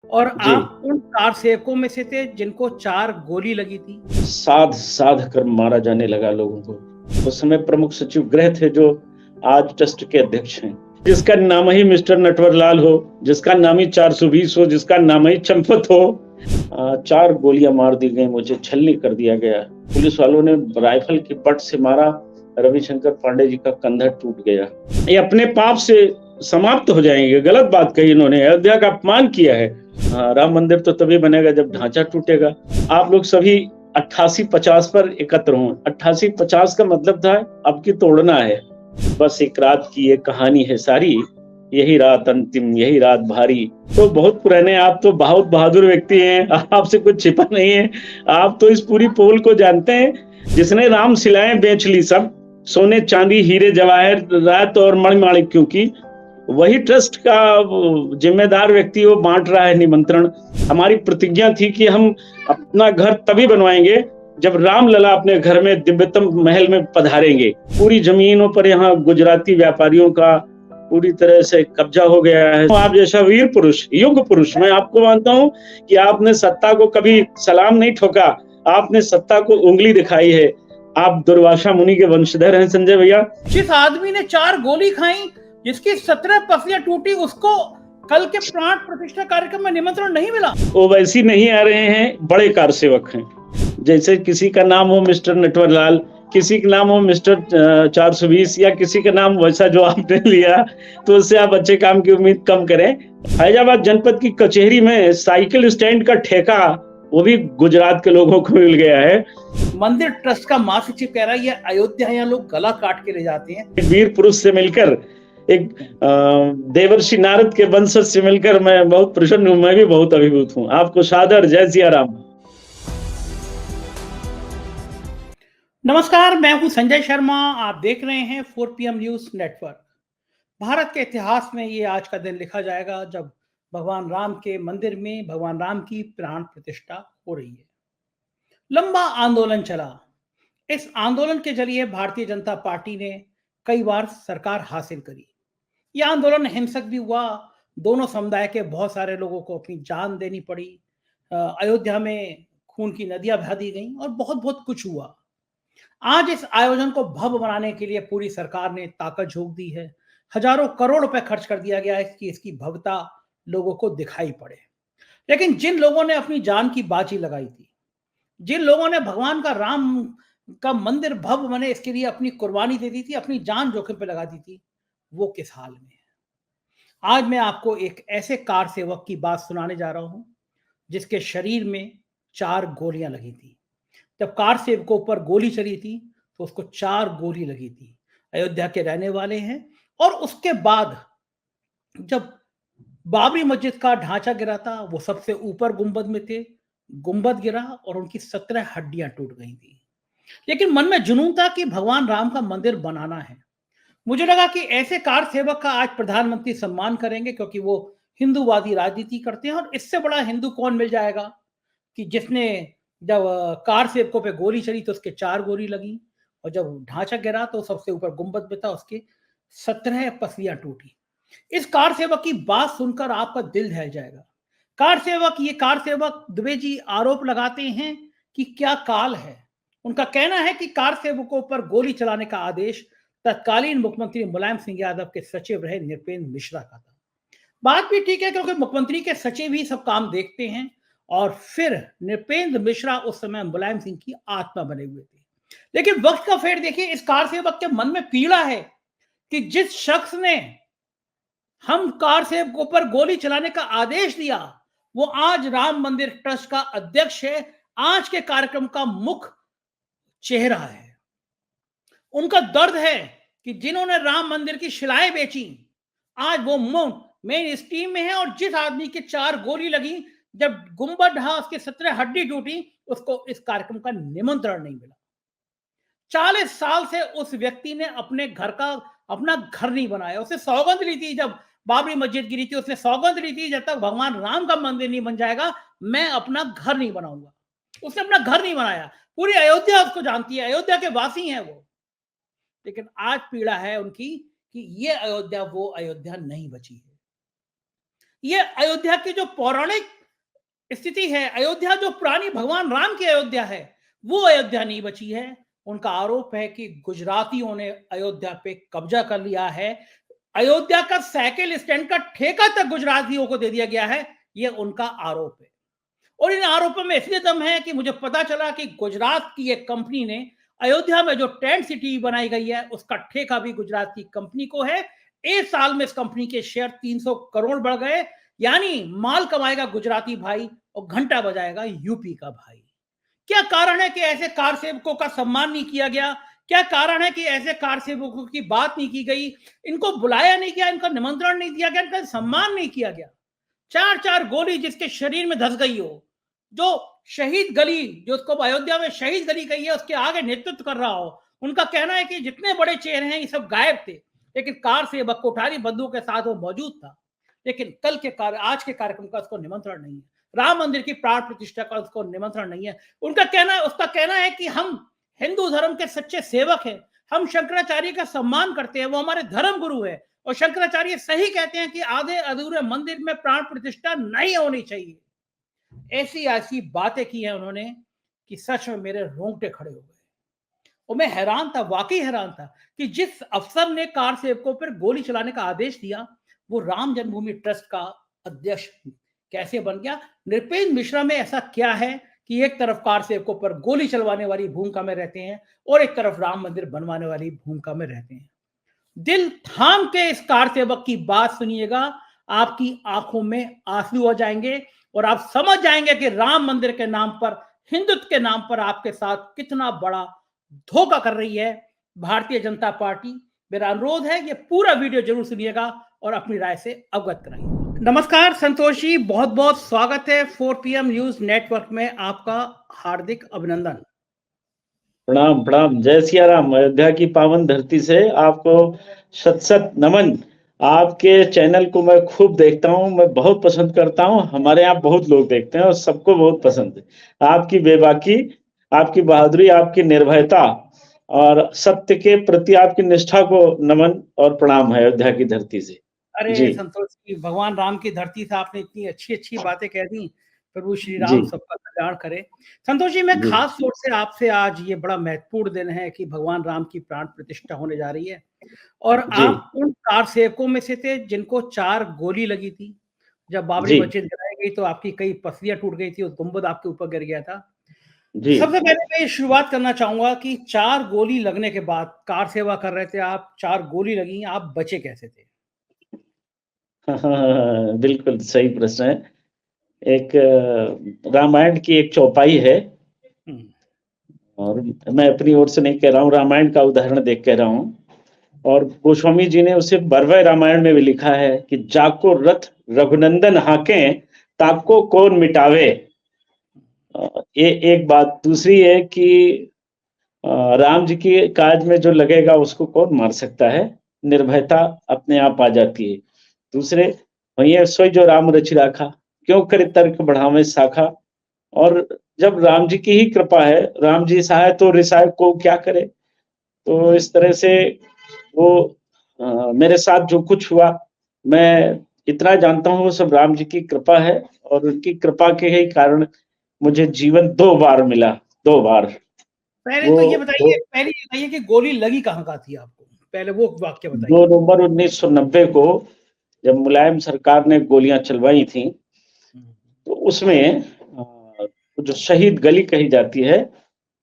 और जी। आप उन कार सेवकों में से थे जिनको 4 गोली लगी थी। साध साध कर मारा जाने लगा लोगों को। उस समय प्रमुख सचिव गृह थे जो आज ट्रस्ट के अध्यक्ष हैं, जिसका नाम ही मिस्टर नटवरलाल हो, जिसका नाम ही 420 हो, जिसका नाम ही चंपत हो। 4 गोलियां मार दी गई, मुझे छलनी कर दिया गया। पुलिस वालों ने राइफल के बट से मारा, रविशंकर पांडे जी का कंधा टूट गया। ये अपने पाप से समाप्त हो जाएंगे। गलत बात कही इन्होंने, अयोध्या का अपमान किया है। राम मंदिर तो तभी बनेगा जब ढांचा टूटेगा। आप लोग सभी 88-50 पर एकत्र हों। 88-50 का मतलब था अब की तोड़ना है। बस एक रात की ये कहानी है सारी, यही रात अंतिम, यही रात भारी। तो बहुत पुराने, आप तो बहुत बहादुर व्यक्ति हैं, आपसे कुछ छिपा नहीं है। आप तो इस पूरी पोल को जानते हैं। जिसने राम शिलाएं बेच ली सब, सोने चांदी हीरे जवाहरात और मणिमाणिक्यों की, वही ट्रस्ट का जिम्मेदार व्यक्ति वो बांट रहा है निमंत्रण। हमारी प्रतिज्ञा थी कि हम अपना घर तभी बनवाएंगे जब रामलला अपने घर में दिव्यतम महल में पधारेंगे। पूरी जमीनों पर यहाँ गुजराती व्यापारियों का पूरी तरह से कब्जा हो गया है। आप जैसा वीर पुरुष, युग पुरुष, मैं आपको मानता हूँ कि आपने सत्ता को कभी सलाम नहीं ठोका, आपने सत्ता को उंगली दिखाई है। आप दुर्वासा मुनि के वंशधर हैं संजय भैया। जिस आदमी ने 4 गोली खाई, जिसकी 17 पसलियां टूटी, उसको कल के प्राण प्रतिष्ठा कार्यक्रम में निमंत्रण नहीं मिला। वो वैसी नहीं आ रहे हैं, बड़े कार सेवक हैं। जैसे किसी का नाम हो मिस्टर नटवरलाल, किसी का नाम हो मिस्टर 420, या किसी का नाम वैसा जो आपने लिया, तो उससे आप अच्छे काम की उम्मीद कम करें। फैजाबाद जनपद की कचहरी में साइकिल स्टैंड का ठेका वो भी गुजरात के लोगों को मिल गया है। मंदिर ट्रस्ट का महासचिव कह रहा है ये अयोध्या यहाँ लोग गला काट के ले जाते हैं। वीर पुरुष से मिलकर, एक देवर्षि नारद के वंशज से मिलकर मैं बहुत प्रसन्न हूँ, मैं भी बहुत अभिभूत हूँ। आपको सादर जय सिया राम। नमस्कार, मैं हूं संजय शर्मा। आप देख रहे हैं 4 PM न्यूज नेटवर्क। भारत के इतिहास में ये आज का दिन लिखा जाएगा जब भगवान राम के मंदिर में भगवान राम की प्राण प्रतिष्ठा हो रही है। लंबा आंदोलन चला। इस आंदोलन के जरिए भारतीय जनता पार्टी ने कई बार सरकार हासिल करी। यह आंदोलन हिंसक भी हुआ। दोनों समुदाय के बहुत सारे लोगों को अपनी जान देनी पड़ी। अयोध्या में खून की नदियां बहा दी गईं और बहुत बहुत कुछ हुआ। आज इस आयोजन को भव्य बनाने के लिए पूरी सरकार ने ताकत झोंक दी है। हजारों करोड़ रुपए खर्च कर दिया गया है कि इसकी भव्यता लोगों को दिखाई पड़े। लेकिन जिन लोगों ने अपनी जान की बाजी लगाई थी, जिन लोगों ने भगवान का राम का मंदिर भव्य बने इसके लिए अपनी कुर्बानी दे दी थी, अपनी जान जोखिम पे लगा दी थी, वो किस हाल में है। आज मैं आपको एक ऐसे कार सेवक की बात सुनाने जा रहा हूं जिसके शरीर में 4 गोलियां लगी थी। जब कार सेवकों पर गोली चली थी तो उसको 4 गोली लगी थी। अयोध्या के रहने वाले हैं। और उसके बाद जब बाबरी मस्जिद का ढांचा गिरा था, वो सबसे ऊपर गुंबद में थे। गुंबद गिरा और उनकी 17 हड्डियां टूट गई थी। लेकिन मन में जुनून था कि भगवान राम का मंदिर बनाना है। मुझे लगा कि ऐसे कार सेवक का आज प्रधानमंत्री सम्मान करेंगे, क्योंकि वो हिंदूवादी राजनीति करते हैं और इससे बड़ा हिंदू कौन मिल जाएगा कि जिसने जब कार सेवकों पे गोली चली तो उसके 4 गोली लगी, और जब ढांचा गिरा तो सबसे ऊपर गुंबद में था, उसके 17 पसलियां टूटी। इस कार सेवक की बात सुनकर आपका दिल दहल जाएगा। कार सेवक दुबे जी आरोप लगाते हैं कि क्या काल है। उनका कहना है कि कार सेवकों पर गोली चलाने का आदेश तत्कालीन मुख्यमंत्री मुलायम सिंह यादव के सचिव रहे नृपेंद्र मिश्रा का था। बात भी ठीक है, क्योंकि मुख्यमंत्री के सचिव ही सब काम देखते हैं। और फिर नृपेंद्र मिश्रा उस समय मुलायम सिंह की आत्मा बने हुए थे। लेकिन वक्त का फेर देखिए, इस कार सेवक के मन में पीड़ा है कि जिस शख्स ने हम कार सेवकों पर गोली चलाने का आदेश दिया, वो आज राम मंदिर ट्रस्ट का अध्यक्ष है, आज के कार्यक्रम का मुख्य चेहरा है। उनका दर्द है कि जिन्होंने राम मंदिर की शिलाएं बेची, आज वो मेन स्ट्रीम में है। और जिस आदमी के 4 गोली लगी, जब गुंबद ढहा, उसकी 17 हड्डी टूटी, उसको इस कार्यक्रम का निमंत्रण नहीं मिला। 40 साल से उस व्यक्ति ने अपना घर नहीं बनाया। उसने सौगंध ली थी, जब बाबरी मस्जिद गिरी थी, उसने सौगंध ली थी, जब तक भगवान राम का मंदिर नहीं बन जाएगा मैं अपना घर नहीं बनाऊंगा। उसने अपना घर नहीं बनाया। पूरी अयोध्या उसको जानती है, अयोध्या के वासी हैं वो। लेकिन आज पीड़ा है उनकी कि ये अयोध्या वो अयोध्या नहीं बची है। ये अयोध्या की जो पौराणिक स्थिति है, अयोध्या जो पुरानी भगवान राम की अयोध्या है, वो अयोध्या नहीं बची है। उनका आरोप है कि गुजरातियों ने अयोध्या पे कब्जा कर लिया है। अयोध्या का साइकिल स्टैंड का ठेका तक गुजरातियों को दे दिया गया है, ये उनका आरोप है। और इन आरोपों में इसलिए दम है कि मुझे पता चला कि गुजरात की एक कंपनी ने अयोध्या में जो टेंट सिटी बनाई गई है, उसका ठेका भी गुजरात की कंपनी को है। एक साल में इस कंपनी के शेयर 300 करोड़ बढ़ गए, यानी माल कमाएगा गुजराती भाई और घंटा बजाएगा यूपी का भाई। क्या कारण है कि ऐसे कार सेवकों का सम्मान नहीं किया गया? क्या कारण है कि ऐसे कार सेवकों की बात नहीं की गई, इनको बुलाया नहीं गया, इनका निमंत्रण नहीं दिया गया, इनका सम्मान नहीं किया गया? 4-4 गोली जिसके शरीर में धस गई हो, जो शहीद गली, जो उसको अयोध्या में शहीद गली कही है, उसके आगे नेतृत्व कर रहा हो, उनका कहना है कि जितने बड़े चेहरे हैं ये सब गायब थे, लेकिन कार सेवक कोठारी बंदूक के साथ वो मौजूद था। लेकिन आज के कार्यक्रम का उसको निमंत्रण नहीं है। राम मंदिर की प्राण प्रतिष्ठा का उसको निमंत्रण नहीं है। उसका कहना है कि हम हिंदू धर्म के सच्चे सेवक हैं, हम शंकराचार्य का सम्मान करते हैं, वो हमारे धर्म गुरु है, और शंकराचार्य सही कहते हैं कि आधे अधूरे मंदिर में प्राण प्रतिष्ठा नहीं होनी चाहिए। ऐसी ऐसी बातें की हैं उन्होंने कि सच में मेरे रोंगटे खड़े हो गए। और मैं हैरान था, वाकई हैरान था कि जिस अफसर ने कार सेवकों पर गोली चलाने का आदेश दिया, वो राम जन्मभूमि ट्रस्ट का अध्यक्ष कैसे बन गया? नृपेंद्र मिश्रा में ऐसा क्या है कि एक तरफ कार सेवकों पर गोली चलवाने वाली भूमिका में रहते हैं और एक तरफ राम मंदिर बनवाने वाली भूमिका में रहते हैं? दिल थाम के इस कार सेवक की बात सुनिएगा, आपकी आंखों में आंसू आ जाएंगे और आप समझ जाएंगे कि राम मंदिर के नाम पर, हिंदुत्व के नाम पर आपके साथ कितना बड़ा धोखा कर रही है भारतीय जनता पार्टी। मेरा अनुरोध है ये पूरा वीडियो जरूर सुनिएगा और अपनी राय से अवगत कराइए। नमस्कार संतोष जी, बहुत बहुत स्वागत है 4 PM न्यूज नेटवर्क में, आपका हार्दिक अभिनंदन। प्रणाम प्रणाम, जय सिया राम। अयोध्या की पावन धरती से आपको शत शत नमन। आपके चैनल को मैं खूब देखता हूँ, मैं बहुत पसंद करता हूँ, हमारे यहाँ बहुत लोग देखते हैं और सबको बहुत पसंद है। आपकी बेबाकी, आपकी बहादुरी, आपकी निर्भयता और सत्य के प्रति आपकी निष्ठा को नमन और प्रणाम है अयोध्या की धरती से। अरे जी संतोष जी, भगवान राम की धरती से आपने इतनी अच्छी अच्छी बातें कह दी। प्रभु श्री जी राम सबका कल्याण करे। संतोष जी, मैं जी खास तौर से आपसे, आज ये बड़ा महत्वपूर्ण दिन है कि भगवान राम की प्राण प्रतिष्ठा होने जा रही है, और जी आप उन कार सेवकों में से थे जिनको 4 गोली लगी थी। जब बाबरी जी मस्जिद गिराई गई तो आपकी कई पसलियां टूट गई थी और गुंबद आपके ऊपर गिर गया था। जी सबसे पहले मैं ये शुरुआत करना चाहूंगा कि 4 गोली लगने के बाद, कार सेवा कर रहे थे आप, 4 गोली लगी, आप बचे कैसे थे? बिल्कुल सही प्रश्न है। एक रामायण की एक चौपाई है, और मैं अपनी ओर से नहीं कह रहा हूँ, रामायण का उदाहरण देख कह रहा हूँ। और गोस्वामी जी ने उसे बरवय रामायण में भी लिखा है कि जाको रथ रघुनंदन हाके, ताको कौन मिटावे। ये एक बात। दूसरी है कि राम जी की काज में जो लगेगा उसको कौन मार सकता है, निर्भयता अपने आप आ जाती है। दूसरे, वही सोई जो राम रचि राखा, क्यों करे तर्क बढ़ावे शाखा। और जब राम जी की ही कृपा है, राम जी सहाय तो रिसाय को क्या करे। तो इस तरह से वो मेरे साथ जो कुछ हुआ, मैं इतना जानता हूँ वो सब राम जी की कृपा है, और उनकी कृपा के ही कारण मुझे जीवन 2 बार मिला, 2 बार। पहले वो तो ये बताइए कि गोली लगी कहाँ का थी आपको? पहले वो वाक्य 2 बताइए। नवंबर 1990 को जब मुलायम सरकार ने गोलियां चलवाई थी, तो उसमें जो शहीद गली कही जाती है,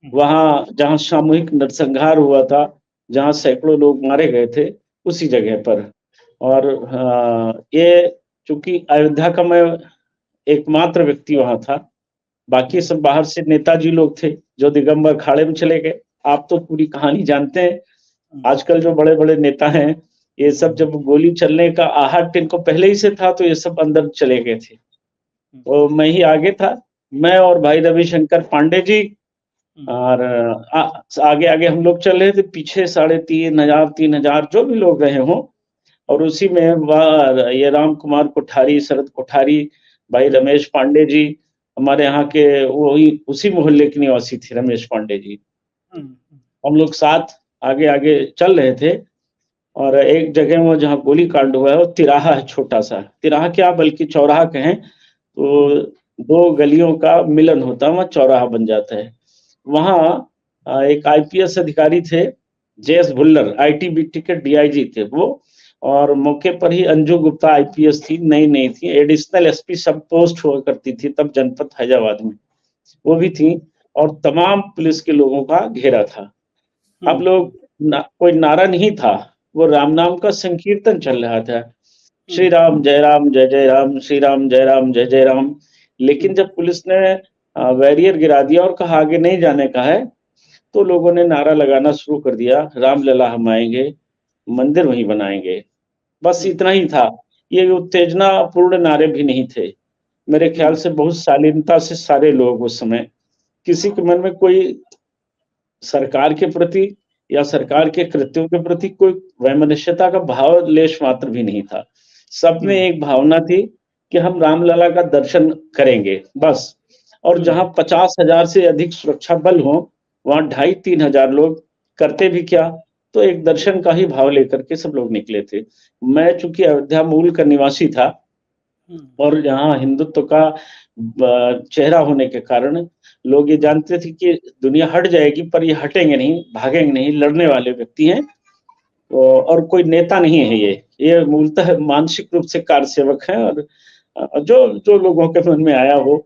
वहां जहां सामूहिक नरसंहार हुआ था, जहां सैकड़ों लोग मारे गए थे, उसी जगह पर। और ये चूंकि अयोध्या का मैं एकमात्र व्यक्ति वहां था, बाकी सब बाहर से नेताजी लोग थे जो दिगंबर अखाड़े में चले गए। आप तो पूरी कहानी जानते हैं। आजकल जो बड़े बड़े नेता हैं, ये सब जब गोली चलने का आहट इनको पहले ही से था, तो ये सब अंदर चले गए थे। तो मैं ही आगे था, मैं और भाई रविशंकर पांडे जी, और आगे आगे हम लोग चल रहे थे, पीछे 3,500 जो भी लोग रहे हों। और उसी में ये राम कुमार कोठारी, शरद कोठारी, भाई रमेश पांडे जी, हमारे यहाँ के वही उसी मोहल्ले के निवासी थे रमेश पांडे जी। हम लोग साथ आगे आगे चल रहे थे। और एक जगह में जहाँ गोली कांड हुआ है वो तिराहा है, छोटा सा तिराहा क्या बल्कि चौराहा कहें तो दो गलियों का मिलन होता है, वहाँ चौराहा बन जाता है। वहाँ एक आईपीएस अधिकारी थे, जेएस भुल्लर, आईटीबीटी के डीआईजी थे वो, और मौके पर ही अंजू गुप्ता आईपीएस थी, नई नई थी, एडिशनल एसपी सब पोस्ट हुआ करती थी तब जनपद फैजाबाद में, वो भी थी, और तमाम पुलिस के लोगों का घेरा था। अब लोग कोई नारा नहीं था, वो राम नाम का संकीर्तन चल रहा था, श्री राम जय राम जय जय राम, श्री राम जय राम जय जय राम। लेकिन जब पुलिस ने बैरियर गिरा दिया और कहा आगे नहीं जाने का है, तो लोगों ने नारा लगाना शुरू कर दिया, रामलला हम आएंगे, मंदिर वहीं बनाएंगे। बस इतना ही था, ये उत्तेजना पूर्ण नारे भी नहीं थे। मेरे ख्याल से बहुत शालीनता से सारे लोग उस समय, किसी के मन में कोई सरकार के प्रति या सरकार के कृत्यों के प्रति कोई वैमनस्यता का भाव लेश मात्र भी नहीं था। सब में एक भावना थी कि हम रामलला का दर्शन करेंगे बस। और जहां 50,000 से अधिक सुरक्षा बल हो, वहां 2,500-3,000 लोग करते भी क्या, तो एक दर्शन का ही भाव लेकर के सब लोग निकले थे। मैं चूंकि अयोध्या मूल का निवासी था और यहाँ हिंदुत्व का चेहरा होने के कारण लोग ये जानते थे कि दुनिया हट जाएगी, पर ये हटेंगे नहीं, भागेंगे नहीं, लड़ने वाले व्यक्ति हैं और कोई नेता नहीं है। ये मूलतः मानसिक रूप से कार सेवक है, और जो जो लोगों के मन में आया हो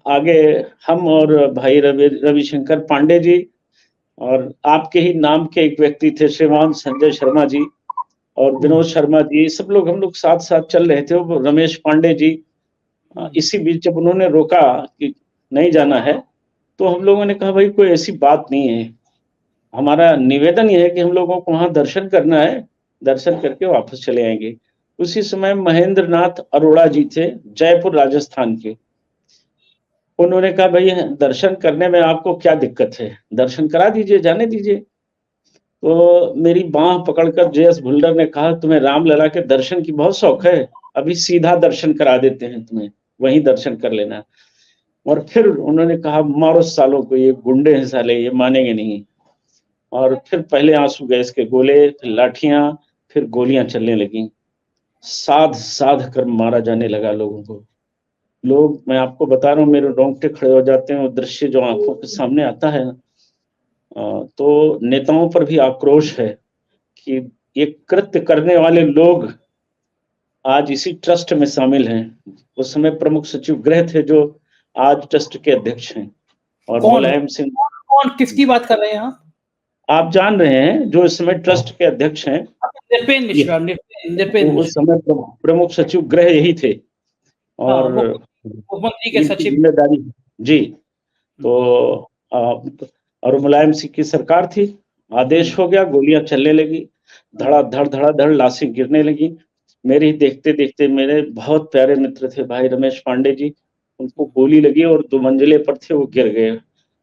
आगे हम और भाई रविशंकर पांडे जी और आपके ही नाम के एक व्यक्ति थे श्रीमान संजय शर्मा जी और विनोद शर्मा जी, सब लोग हम लोग साथ साथ चल रहे थे। वो रमेश पांडे जी, इसी बीच जब उन्होंने रोका कि नहीं जाना है, तो हम लोगों ने कहा भाई कोई ऐसी बात नहीं है, हमारा निवेदन यह है कि हम लोगों को वहां दर्शन करना है, दर्शन करके वापस चले आएंगे। उसी समय महेंद्र नाथ अरोड़ा जी थे, जयपुर राजस्थान के। उन्होंने कहा भाई दर्शन करने में आपको क्या दिक्कत है, दर्शन करा दीजिए, जाने दीजिए। तो मेरी बांह पकड़कर जेएस भुल्लर ने कहा तुम्हें रामलला के दर्शन की बहुत शौक है, अभी सीधा दर्शन करा देते हैं तुम्हें, वहीं दर्शन कर लेना। और फिर उन्होंने कहा मारो सालों को, ये गुंडे हैं साले, ये मानेंगे नहीं। और फिर पहले आंसू गैस के गोले, फिर लाठियां, फिर गोलियां चलने लगी, साध साध कर मारा जाने लगा लोगों को। लोग, मैं आपको बता रहा हूँ, मेरे रोंगटे खड़े हो जाते हैं, वो दृश्य जो आंखों के सामने आता है। तो नेताओं पर भी आक्रोश है कि ये कृत्य करने वाले लोग आज इसी ट्रस्ट में शामिल हैं। उस समय प्रमुख सचिव गृह थे जो आज ट्रस्ट के अध्यक्ष हैं, और मुलायम सिंह। कौन, किसकी बात कर रहे हैं आप जान रहे हैं, जो इस समय ट्रस्ट के अध्यक्ष हैं, नृपेंद्र मिश्रा। उस समय प्रमुख सचिव गृह यही थे और मुख्यमंत्री के सचिव जिम्मेदारी जी। तो और मुलायम सिंह की सरकार थी, आदेश हो गया, गोलियां चलने लगी, धड़ाधड़ लाशें गिरने लगी। मेरे ही देखते देखते मेरे बहुत प्यारे मित्र थे भाई रमेश पांडे जी, उनको गोली लगी और 2 मंजिले पर थे, वो गिर गए।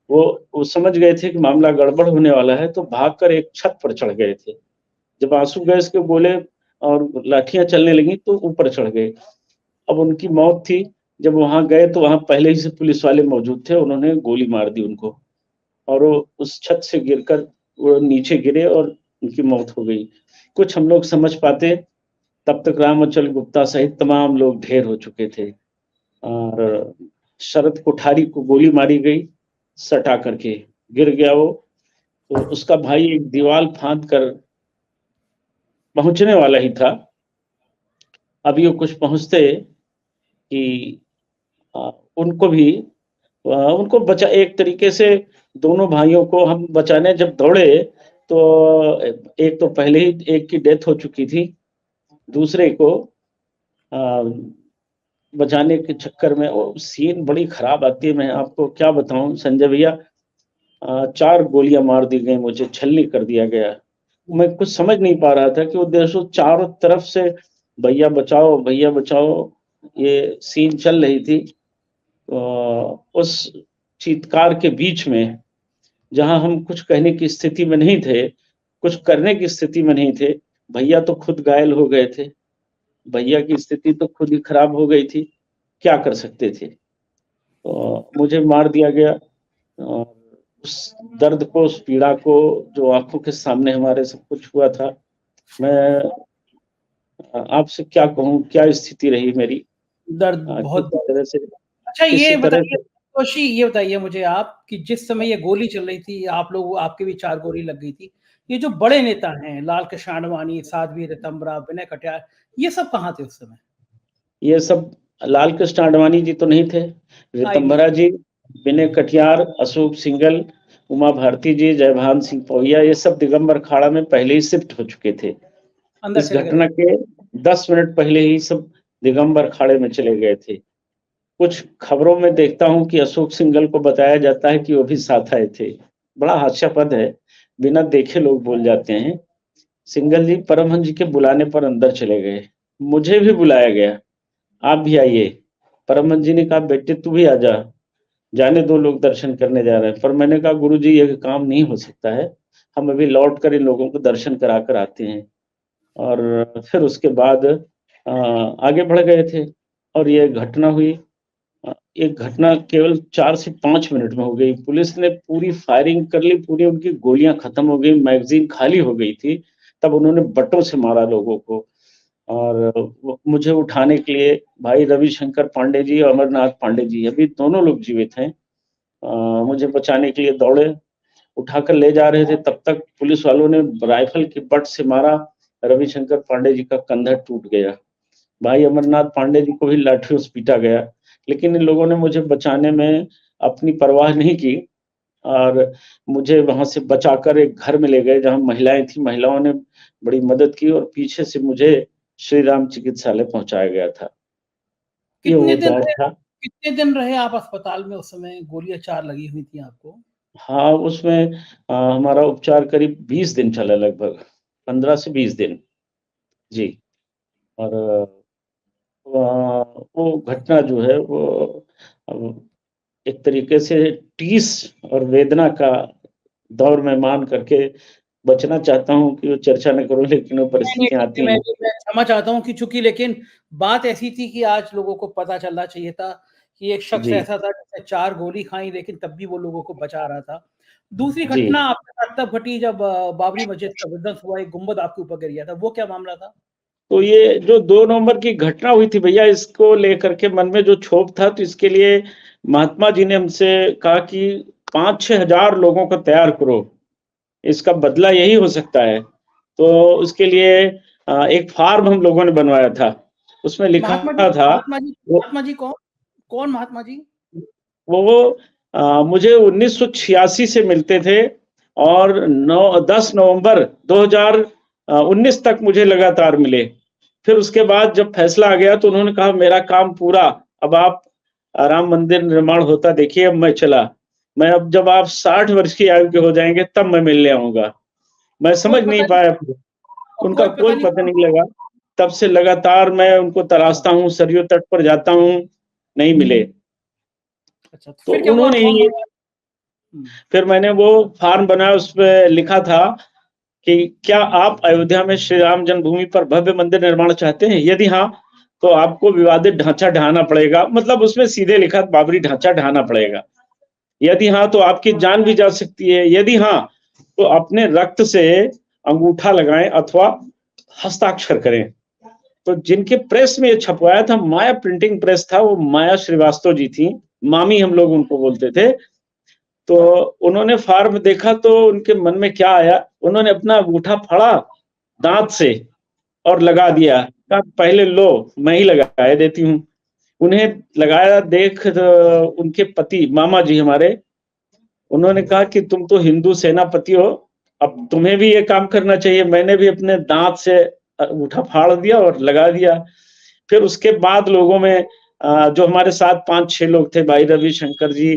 वो समझ गए थे कि मामला गड़बड़ होने वाला है, तो भागकर एक छत पर चढ़ गए थे। जब आंसू गैस के गोले और लाठियां चलने लगी तो ऊपर चढ़ गए। अब उनकी मौत थी। जब वहां गए तो वहां पहले ही से पुलिस वाले मौजूद थे, उन्होंने गोली मार दी उनको, और वो उस छत से गिरकर वो नीचे गिरे और उनकी मौत हो गई। कुछ हम लोग समझ पाते, तब तक रामाचल गुप्ता सहित तमाम लोग ढेर हो चुके थे। और शरद कोठारी को गोली मारी गई, सटा करके गिर गया वो। तो उसका भाई एक दीवार फांद कर पहुंचने वाला ही था, अभी वो कुछ पहुंचते कि उनको भी उनको बचा, एक तरीके से दोनों भाइयों को हम बचाने जब दौड़े तो एक तो पहले ही एक की डेथ हो चुकी थी, दूसरे को बचाने के चक्कर में वो सीन बड़ी खराब आती है। मैं आपको क्या बताऊं संजय भैया, 4 गोलियां मार दी गई, मुझे छलनी कर दिया गया। मैं कुछ समझ नहीं पा रहा था कि वो देशों चारों तरफ से भैया बचाओ भैया बचाओ, ये सीन चल रही थी। उस चीत्कार के बीच में, जहां हम कुछ कहने की स्थिति में नहीं थे, कुछ करने की स्थिति में नहीं थे, भैया तो खुद घायल हो गए थे, भैया की स्थिति तो खुद ही खराब हो गई थी, क्या कर सकते थे। तो मुझे मार दिया गया। उस दर्द को, उस पीड़ा को, जो आंखों के सामने हमारे सब कुछ हुआ था, मैं आपसे क्या कहूँ, क्या स्थिति रही मेरी। दर्द, बहुत किसी दर्द। तरह से अच्छा ये किसी तरह बताइए से संतोषी, ये बताइए मुझे आप कि जिस समय ये गोली चल रही थी, आप लोग आपके भी 4 गोली लग गई थी। ये जो बड़े नेता हैं, लाल कृष्ण आडवाणी, साध्वी रितंबरा, विनय कटियार, ये सब कहाँ थे उस समय? ये सब लाल कृष्ण आडवाणी जी तो नहीं थे, आईवी रितंभरा जी, विनय कटियार, अशोक सिंघल, उमा भारती जी, जयभान सिंह पौया, ये सब दिगंबर अखाड़ा में पहले ही शिफ्ट हो चुके थे। अंदर इस चले गए थे। घटना के 10 मिनट पहले ही सब दिगंबर अखाड़े में चले गए थे। कुछ खबरों में देखता हूँ कि अशोक सिंघल को बताया जाता है कि वो भी साथ आए थे। बड़ा हास्यास्पद है, बिना देखे लोग बोल जाते हैं। सिंघल जी परमहंस जी के बुलाने पर अंदर चले गए, मुझे भी बुलाया गया, आप भी आइए। परमहंस जी ने कहा बेटे तू भी आ जा, जाने दो लोग दर्शन करने जा रहे हैं। पर मैंने कहा गुरुजी ये काम नहीं हो सकता है, हम अभी लौट कर इन लोगों को दर्शन करा कर आते हैं। और फिर उसके बाद आगे बढ़ गए थे और ये घटना हुई। एक घटना केवल 4 से 5 मिनट में हो गई। पुलिस ने पूरी फायरिंग कर ली, पूरी उनकी गोलियां खत्म हो गई, मैगजीन खाली हो गई थी। तब उन्होंने बटों से मारा लोगों को। और मुझे उठाने के लिए भाई रविशंकर पांडे जी और अमरनाथ पांडे जी, अभी दोनों लोग जीवित हैं, मुझे बचाने के लिए दौड़े, उठाकर ले जा रहे थे। तब तक पुलिस वालों ने राइफल के बट से मारा, रविशंकर पांडे जी का कंधा टूट गया। भाई अमरनाथ पांडे जी को भी लाठियों से पीटा गया। लेकिन इन लोगों ने मुझे बचाने में अपनी परवाह नहीं की और मुझे वहां से बचाकर एक घर में ले गए जहां महिलाएं थी। महिलाओं ने बड़ी मदद की और पीछे से मुझे श्री राम चिकित्सालय पहुंचाया गया था। ये कितने वो दिन दौर रहे था। आप कितने दिन रहे आप अस्पताल में उस समय? गोलियाँ 4 लगी हुई थी आपको। हाँ, उसमें हमारा उपचार करीब 20 दिन चला, लगभग 15 से 20 दिन। जी। और वो घटना जो है वो एक तरीके से टीस और वेदना का दौर मैं मान करके बचना चाहता हूँ कि वो चर्चा न करूँ, लेकिन वो नहीं, नहीं, परिस्थितियाँ ठीक है, आती हैं। मैं क्षमा चाहता हूँ कि चूँकि लेकिन बात ऐसी थी कि आज लोगों को पता चलना चाहिए था कि एक शख्स जी, ऐसा था जिसने 4 गोली खाई लेकिन तब भी वो लोगों को बचा रहा था। दूसरी जी। घटना आपके साथ तब घटी जब बाबरी मस्जिद का विध्वंस हुआ, एक गुंबद आपके ऊपर गिर गया था, वो क्या मामला था? तो ये जो 2 नवंबर की घटना हुई थी भैया, इसको लेकर के मन में जो क्षोभ था, तो इसके लिए महात्मा जी ने हमसे कहा कि 5-6 हज़ार लोगों को तैयार करो, इसका बदला यही हो सकता है। तो उसके लिए एक फॉर्म हम लोगों ने बनवाया था। उसमें लिखा महात्मा जी था महात्मा जी वो महात्मा जी कौन? कौन महात्मा जी? वो मुझे 1986 से मिलते थे और 10 नवंबर 2019 तक मुझे लगातार मिले। फिर उसके बाद जब फैसला आ गया तो उन्होंने कहा मेरा काम पूरा, अब आप राम मंदिर निर्माण होता देखिए, अब मैं चला। मैं अब जब आप 60 वर्ष की आयु के हो जाएँगे तब मैं मिलने आऊँगा। मैं कोई समझ पता नहीं नहीं पाया, और उनका कोई पता कोई नहीं पता कौन नहीं लगा। तब से लगातार मैं उनको था? तलाशता हूँ, सरयू तट पर जाता हूँ, नहीं मिले। अच्छा, तो तो फिर क्या हुआ? उन्होंने कौन ही, बनवाया? हुँ। फिर मैंने वो फॉर्म बनाया, उसपे लिखा था कि क्या आप अयोध्या में श्री राम जन्मभूमि पर भव्य मंदिर निर्माण चाहते हैं? यदि हाँ, तो आपको विवादित ढांचा ढहाना पड़ेगा। मतलब उसमें सीधे लिखा बाबरी ढांचा ढहाना पड़ेगा। यदि हाँ, तो आपकी जान भी जा सकती है। यदि हाँ, तो अपने रक्त से अंगूठा लगाएँ अथवा हस्ताक्षर करें। तो जिनके प्रेस में ये छपवाया था, माया प्रिंटिंग प्रेस था, वो माया श्रीवास्तव जी थी। मामी हम लोग उनको बोलते थे। तो उन्होंने फॉर्म देखा तो उनके मन में क्या आया, उन्होंने अपना अंगूठा फाड़ा दाँत से और लगा अच्छा, दिया। कहा पहले लो, मैं ही लगा देती हूँ। उन्हें लगाया देख उनके पति मामा जी हमारे, उन्होंने कहा कि तुम तो हिंदू सेनापति हो, अब तुम्हें भी ये काम करना चाहिए। मैंने भी अपने दाँत से अंगूठा फाड़ दिया और लगा दिया। फिर उसके बाद लोगों में जो हमारे साथ 5-6 लोग थे, भाई रविशंकर जी,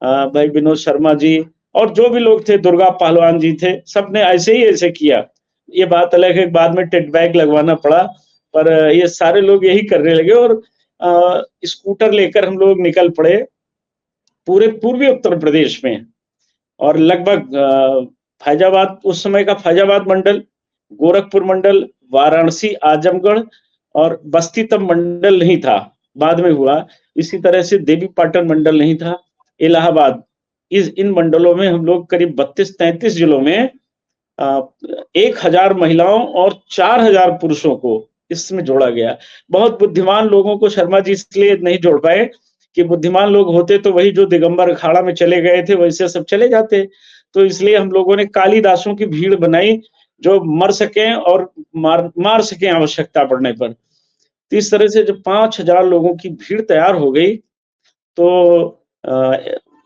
भाई विनोद शर्मा जी और जो भी लोग थे, दुर्गा पहलवान जी थे, सबने ऐसे ही ऐसे किया। ये बात अलग है, बाद में टेट बैग लगवाना पड़ा, पर ये सारे लोग यही करने लगे और स्कूटर लेकर हम लोग निकल पड़े पूरे पूर्वी उत्तर प्रदेश में। और लगभग फैजाबाद, उस समय का फैजाबाद मंडल, गोरखपुर मंडल, वाराणसी, आजमगढ़ और बस्ती तब मंडल नहीं था, बाद में हुआ। इसी तरह से देवी पाटन मंडल नहीं था, इलाहाबाद। इन मंडलों में हम लोग करीब 32-33 जिलों में 1000 महिलाओं और 4000 पुरुषों को इसमें जोड़ा गया। बहुत बुद्धिमान लोगों को शर्मा जी इसलिए नहीं जोड़ पाए कि बुद्धिमान लोग होते तो वही जो दिगंबर अखाड़ा में चले गए थे वैसे सब चले जाते। तो इसलिए हम लोगों ने कालिदासों की भीड़ बनाई जो मर सकें और मार सकें आवश्यकता पड़ने पर। तो इस तरह से जब 5000 लोगों की भीड़ तैयार हो गई तो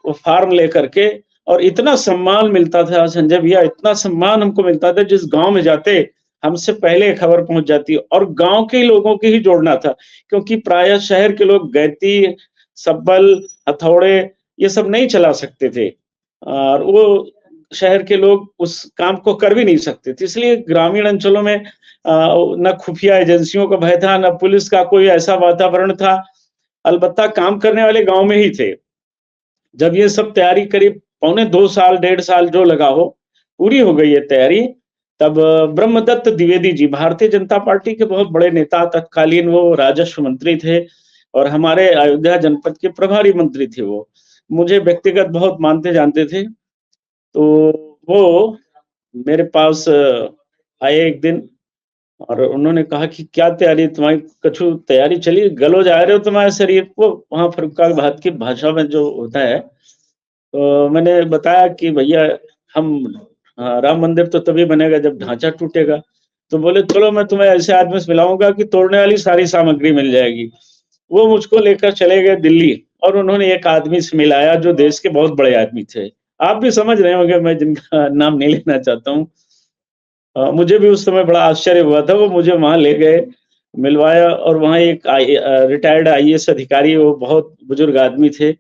वो फार्म लेकर के और इतना सम्मान मिलता था संजय भैया, इतना सम्मान हमको मिलता था जिस गाँव में जाते हमसे पहले खबर पहुँच जाती और गाँव के लोगों को ही जोड़ना था क्योंकि प्रायः शहर के लोग गैती, सब्बल, हथौड़े ये सब नहीं चला सकते थे और वो शहर के लोग उस काम को कर भी नहीं सकते थे। इसलिए ग्रामीण अंचलों में न खुफिया एजेंसियों का भय था, न पुलिस का कोई ऐसा वातावरण था। अलबत्ता काम करने वाले गाँव में ही थे। जब ये सब तैयारी करीब पौने 2 साल, 1.5 साल जो लगा हो, पूरी हो गई है तैयारी, तब ब्रह्मदत्त द्विवेदी जी भारतीय जनता पार्टी के बहुत बड़े नेता, तत्कालीन वो राजस्व मंत्री थे और हमारे अयोध्या जनपद के प्रभारी मंत्री थे वो। मुझे व्यक्तिगत बहुत मानते जानते थे। तो वो मेरे पास आए एक दिन और उन्होंने कहा कि क्या तैयारी तुम्हारी कछु तैयारी चली गलो जा रहे हो तुम्हारे शरीर को वहाँ फर्रुखाबाद की भाषा में जो होता है। तो मैंने बताया कि भैया हम राम मंदिर तो तभी बनेगा जब ढांचा टूटेगा। तो बोले चलो मैं तुम्हें ऐसे आदमी से मिलाऊंगा कि तोड़ने वाली सारी सामग्री मिल जाएगी। वो मुझको लेकर चले गए दिल्ली और उन्होंने एक आदमी से मिलाया जो देश के बहुत बड़े आदमी थे। आप भी समझ रहे होंगे मैं जिनका नाम नहीं लेना चाहता हूँ। मुझे भी उस समय बड़ा आश्चर्य हुआ था, वो मुझे वहाँ ले गए, मिलवाया और वहाँ एक रिटायर्ड आईएएस अधिकारी वो बहुत बुजुर्ग आदमी थे,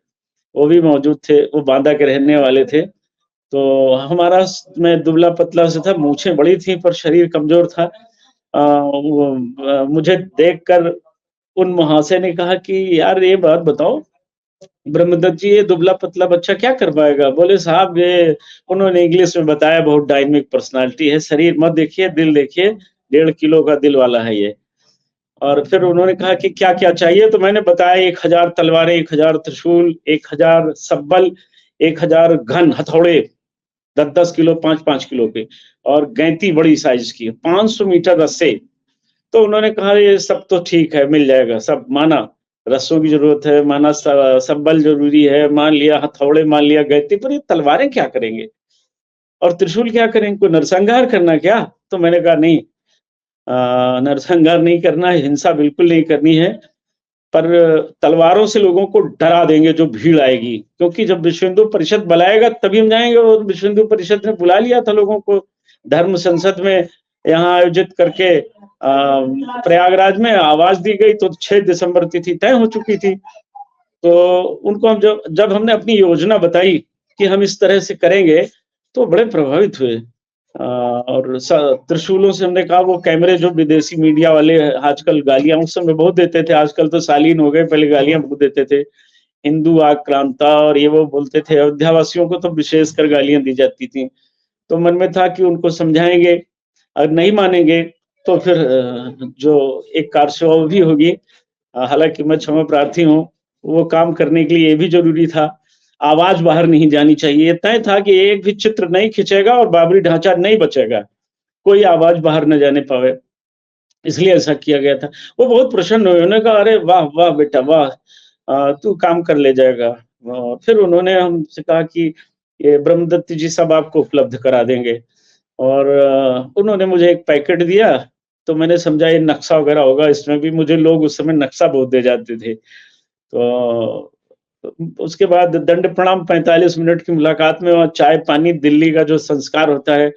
वो भी मौजूद थे, वो बांदा के रहने वाले थे। तो हमारा मैं दुबला-पतला सा था, मूँछें बड़ी थी पर शरीर कमज़ोर था। मुझे देखकर उन महाशय ने कहा कि यार ये बात बताओ ब्रह्मदत्त जी ये दुबला-पतला बच्चा क्या कर पाएगा? बोले साहब ये उन्होंने इंग्लिश में बताया बहुत डायनामिक पर्सनैलिटी है, शरीर मत देखिए, दिल देखिए, 1.5 किलो का दिल वाला है ये। और फिर उन्होंने कहा कि क्या-क्या चाहिए? तो मैंने बताया 1000 तलवारें, 1000 त्रिशूल, 1000 सब्बल, 1000 घन हथौड़े, 10-10 किलो, 5-5 किलो के और गैंती बड़ी साइज़ की, 500 मीटर रस्से। तो उन्होंने कहा ये सब तो ठीक है, मिल जाएगा, सब माना। रस्सों की ज़रूरत है, माना सब्बल ज़रूरी है, मान लिया हथौड़े, मान लिया गैती, पर ये तलवारें क्या करेंगे? और त्रिशूल क्या करेंगे? कोई नरसंहार करना क्या? तो मैंने कहा नहीं नरसंहार नहीं करना है, हिंसा बिल्कुल नहीं करनी है, पर तलवारों से लोगों को डरा देंगे जो भीड़ आएगी। क्योंकि जब विश्व हिंदू परिषद बुलाएगा तभी हम जाएँगे और विश्व हिंदू परिषद ने बुला लिया था लोगों को, धर्म संसद में यहाँ आयोजित करके प्रयागराज में आवाज़ दी गई तो 6 दिसंबर तिथि तय हो चुकी थी। तो उनको हम जब हमने अपनी योजना बताई कि हम इस तरह से करेंगे, तो बड़े प्रभावित हुए। और त्रिशूलों से हमने कहा वो कैमरे जो विदेशी मीडिया वाले आजकल गालियाँ उस समय बहुत देते थे, आजकल तो शालीन हो गए, पहले गालियाँ बहुत देते थे। हिंदू आक्रांता और ये वो बोलते थे, अयोध्या वासियों को तो विशेषकर गालियाँ दी जाती थी। तो मन में था कि उनको समझाएँगे, अगर नहीं मानेंगे तो फिर जो एक कारसेवा भी होगी। हालाँकि मैं क्षमा प्रार्थी हूँ, वो काम करने के लिए ये भी ज़रूरी था। आवाज़ बाहर नहीं जानी चाहिए, ये तय था कि एक भी चित्र नहीं खिंचेगा और बाबरी ढांचा नहीं बचेगा, कोई आवाज़ बाहर न जाने पावे, इसलिए ऐसा किया गया था। वो बहुत प्रसन्न हुए, उन्होंने कहा, "अरे वाह! वाह बेटा वाह! तू काम कर ले जाएगा।" फिर उन्होंने हमसे कहा कि ये ब्रह्मदत्त जी सब आपको उपलब्ध करा देंगे और उन्होंने मुझे एक पैकेट दिया, तो मैंने समझा ये नक्शा वगैरह होगा, इसमें भी मुझे लोग उस समय नक्शा बहुत दे जाते थे। तो उसके बाद दंड प्रणाम 45 मिनट की मुलाकात में वहाँ चाय-पानी दिल्ली का जो संस्कार होता है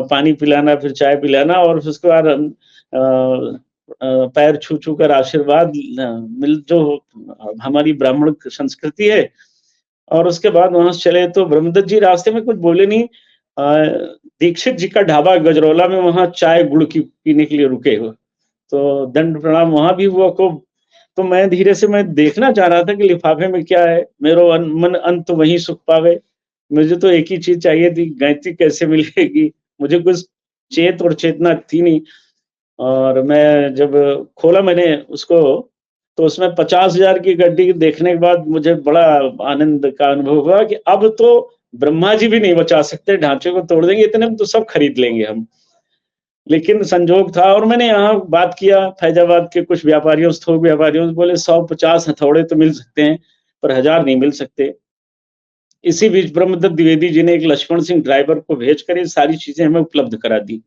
पानी पिलाना, फिर चाय पिलाना और फिर उसके बाद पैर छू-छू कर आशीर्वाद मिल जो हमारी ब्राह्मण संस्कृति है और उसके बाद वहाँ से चले तो ब्रह्मदत्त जी रास्ते में कुछ बोले नहीं। दीक्षित जी का ढाबा गजरौला में वहाँ चाय गुड़ की पीने के लिए रुके हो। तो दंड प्रणाम वहाँ भी हुआ खूब। तो मैं धीरे से मैं देखना चाह रहा था कि लिफ़ाफ़े में क्या है? मेरो मन अंत वहीं सुख पावे। मुझे तो एक ही चीज़ चाहिए थी, गैंती कैसे मिलेगी? मुझे कुछ चेत और चेतना थी नहीं और मैं जब खोला मैंने उसको तो उसमें 50,000 की गड्डी देखने के बाद मुझे बड़ा आनंद का अनुभव हुआ कि अब तो ब्रह्मा जी भी नहीं बचा सकते, ढांचे को तोड़ देंगे, इतने में तो सब खरीद लेंगे हम। लेकिन संजोग था, और मैंने यहाँ बात किया फैजाबाद के कुछ व्यापारियों से, थोक व्यापारियों से, बोले 150 हथौड़े तो मिल सकते हैं पर 1000 नहीं मिल सकते। इसी बीच ब्रह्मदत्त द्विवेदी जी ने एक लक्ष्मण सिंह ड्राइवर को भेजकर ये सारी चीजें हमें उपलब्ध करा दी।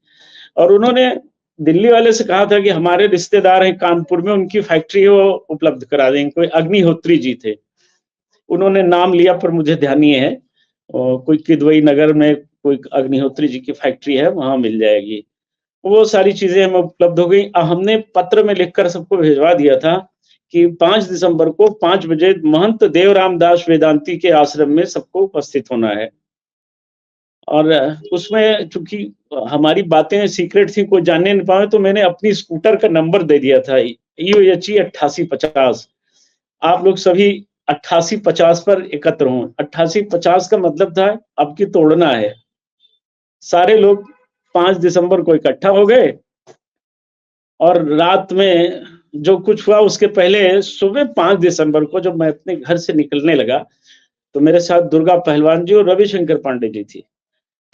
और उन्होंने दिल्ली वाले से कहा था कि हमारे रिश्तेदार हैं कानपुर में, उनकी फैक्ट्री है, वो उपलब्ध करा देंगे। कोई अग्निहोत्री जी थे, उन्होंने नाम लिया पर मुझे ध्यान नहीं है। कोई किदवई नगर में कोई अग्निहोत्री जी की फैक्ट्री है, वहां मिल जाएगी। वो सारी चीजें हमें उपलब्ध हो गई। हमने पत्र में लिखकर सबको भिजवा दिया था कि 5 दिसंबर को 5 बजे महंत देवराम दास वेदांती के आश्रम में सबको उपस्थित होना है। और उसमें चूंकि हमारी बातें सीक्रेट थी, कोई जानने नहीं पाए, तो मैंने अपनी स्कूटर का नंबर दे दिया था, EOHE 8850। आप लोग सभी 8850 पर एकत्र हों। 8850 का मतलब था अब की तोड़ना है। सारे लोग 5 दिसंबर को इकट्ठा हो गए, और रात में जो कुछ हुआ उसके पहले सुबह 5 दिसंबर को जब मैं अपने घर से निकलने लगा, तो मेरे साथ दुर्गा पहलवान जी और रविशंकर पांडे जी थी।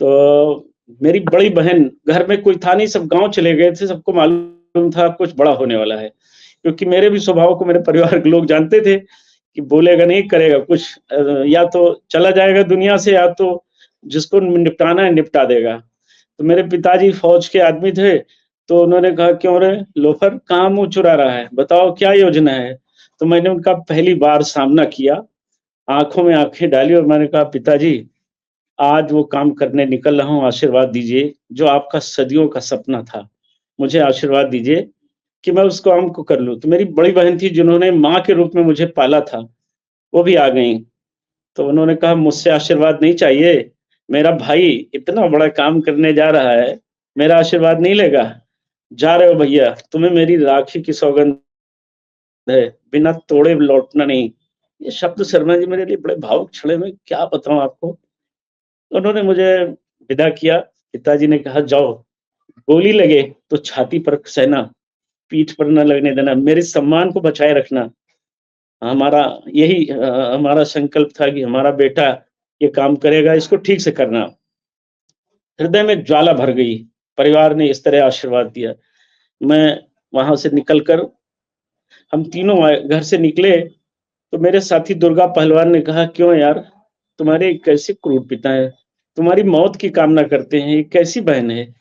तो मेरी बड़ी बहन, घर में कोई था नहीं, सब गांव चले गए थे, सबको मालूम था कुछ बड़ा होने वाला है, क्योंकि मेरे भी स्वभाव को मेरे परिवार के लोग जानते थे कि बोलेगा नहीं करेगा कुछ, या तो चला जाएगा दुनिया से, या तो जिसको निपटाना है निपटा देगा। तो मेरे पिताजी फौज के आदमी थे, तो उन्होंने कहा क्यों रे लोफर, कहाँ मुंह चुरा रहा है, बताओ क्या योजना है। तो मैंने उनका पहली बार सामना किया, आंखों में आंखें डाली, और मैंने कहा पिताजी आज वो काम करने निकल रहा हूँ, आशीर्वाद दीजिए। जो आपका सदियों का सपना था, मुझे आशीर्वाद दीजिए कि मैं उस काम को कर लूँ। तो मेरी बड़ी बहन थी जिन्होंने माँ के रूप में मुझे पाला था, वो भी आ गई। तो उन्होंने कहा मुझसे आशीर्वाद नहीं चाहिए, मेरा भाई इतना बड़ा काम करने जा रहा है, मेरा आशीर्वाद नहीं लेगा। जा रहे हो भैया, तुम्हें मेरी राखी की सौगंध है, बिना तोड़े लौटना नहीं। ये शब्द शर्मा जी मेरे लिए बड़े भावुक क्षण में, क्या बताऊं आपको। उन्होंने मुझे विदा किया। पिताजी ने कहा जाओ, गोली लगे तो छाती पर सहना, पीठ पर न लगने देना, मेरे सम्मान को बचाए रखना। हमारा यही हमारा संकल्प था कि हमारा बेटा ये काम करेगा, इसको ठीक से करना। हृदय में ज्वाला भर गई, परिवार ने इस तरह आशीर्वाद दिया। मैं वहां से निकलकर, हम तीनों घर से निकले, तो मेरे साथी दुर्गा पहलवान ने कहा क्यों यार, तुम्हारे कैसे क्रूर पिता है, तुम्हारी मौत की कामना करते हैं, ये कैसी बहन है,